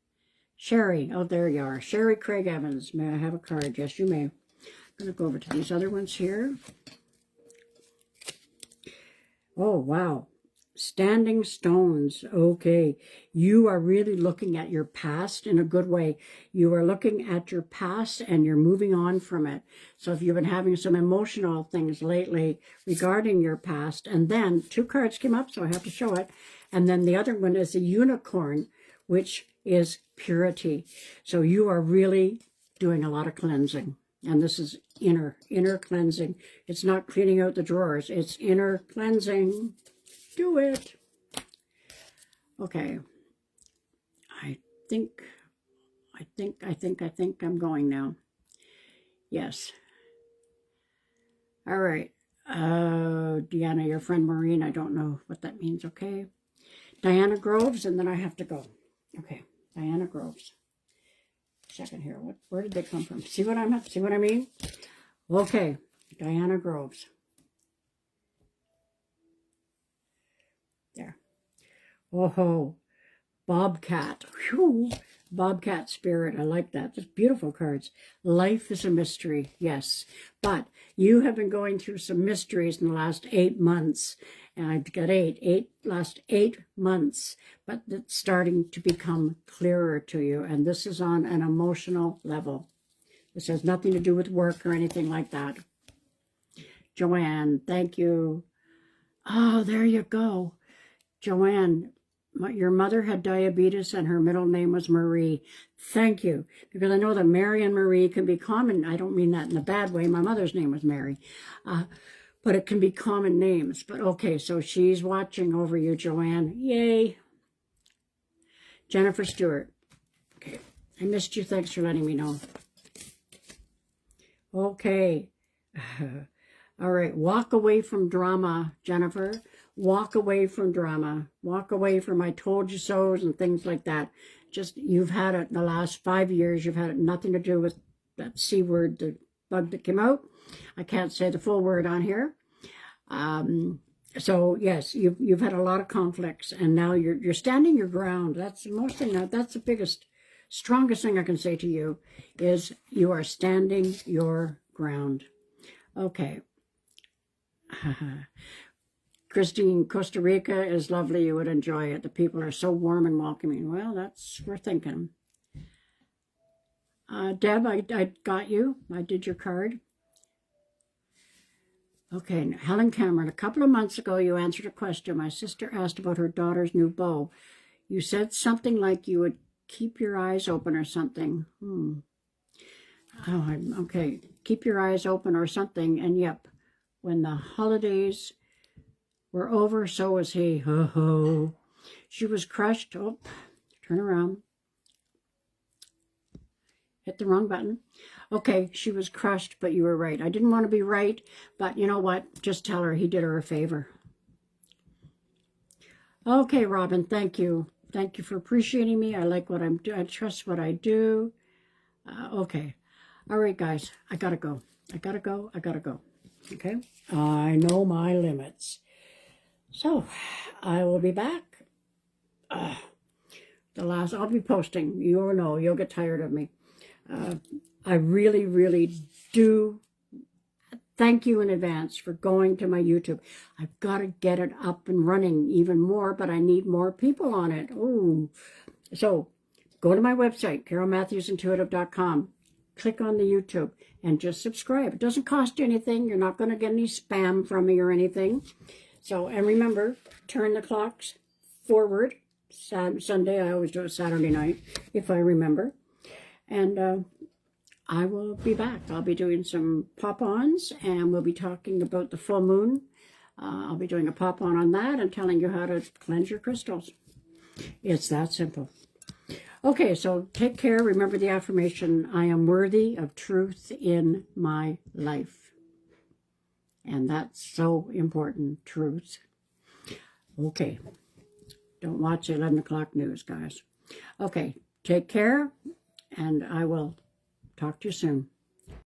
Sherry, oh, there you are. Sherry Craig Evans, may I have a card? Yes, you may. I'm going to go over to these other ones here. Oh, wow. Standing stones. Okay. You are really looking at your past in a good way. You are looking at your past and you're moving on from it. So if you've been having some emotional things lately regarding your past, and then 2 cards came up, so I have to show it. And then the other one is a unicorn, which is purity. So you are really doing a lot of cleansing. And this is inner cleansing. It's not cleaning out the drawers. It's inner cleansing. Do it. Okay. I think I'm going now. Yes. All right. Deanna, your friend Maureen, I don't know what that means. Okay. Diana Groves, and then I have to go. Okay. Diana Groves. Second here. Where did they come from? See what I mean? Okay. Diana Groves. There. Oh, Bobcat. Whew. Bobcat spirit. I like that. Just beautiful cards. Life is a mystery. Yes. But you have been going through some mysteries in the last 8 months. And I've got last 8 months. But it's starting to become clearer to you. And this is on an emotional level. This has nothing to do with work or anything like that. Joanne, thank you. Oh, there you go. Joanne, your mother had diabetes and her middle name was Marie. Thank you. Because I know that Mary and Marie can be common. I don't mean that in a bad way. My mother's name was Mary. But it can be common names. But okay, so she's watching over you, Joanne. Yay. Jennifer Stewart. Okay, I missed you. Thanks for letting me know. Okay. All right, walk away from drama, Jennifer. Walk away from drama. Walk away from I told you so's and things like that. just, you've had it in the last 5 years. You've had it nothing to do with that C word, the bug that came out. I can't say the full word on here. So yes, you've had a lot of conflicts, and now you're standing your ground. That's the most thing. That's the biggest, strongest thing I can say to you, is you are standing your ground. Okay. Christine, Costa Rica is lovely. You would enjoy it. The people are so warm and welcoming. Well, that's, we're thinking. Deb, I got you. I did your card. Okay, Helen Cameron, a couple of months ago you answered a question. My sister asked about her daughter's new bow. You said something like you would keep your eyes open or something. Oh, okay, keep your eyes open or something. And yep, when the holidays were over, so was he. Ho ho. She was crushed. Oh, turn around. Hit the wrong button. Okay, she was crushed, but you were right. I didn't want to be right, but you know what? Just tell her he did her a favor. Okay, Robin, thank you. Thank you for appreciating me. I like what I'm doing. I trust what I do. Okay. All right, guys. I gotta go. I gotta go. I gotta go. Okay? I know my limits. So, I will be back. I'll be posting. You'll know. You'll get tired of me. I really, really do thank you in advance for going to my YouTube. I've got to get it up and running even more, but I need more people on it. Oh, so go to my website, CaroleMatthewsIntuitive.com. Click on the YouTube and just subscribe. It doesn't cost you anything. You're not going to get any spam from me or anything. So, and remember, turn the clocks forward. Sunday, I always do it Saturday night, if I remember. And I will be back. I'll be doing some pop-ons, and we'll be talking about the full moon. I'll be doing a pop-on on that and telling you how to cleanse your crystals. It's that simple. Okay, so take care. Remember the affirmation, I am worthy of truth in my life. And that's so important, truth. Okay. Don't watch 11 o'clock news, guys. Okay, take care, and I will talk to you soon.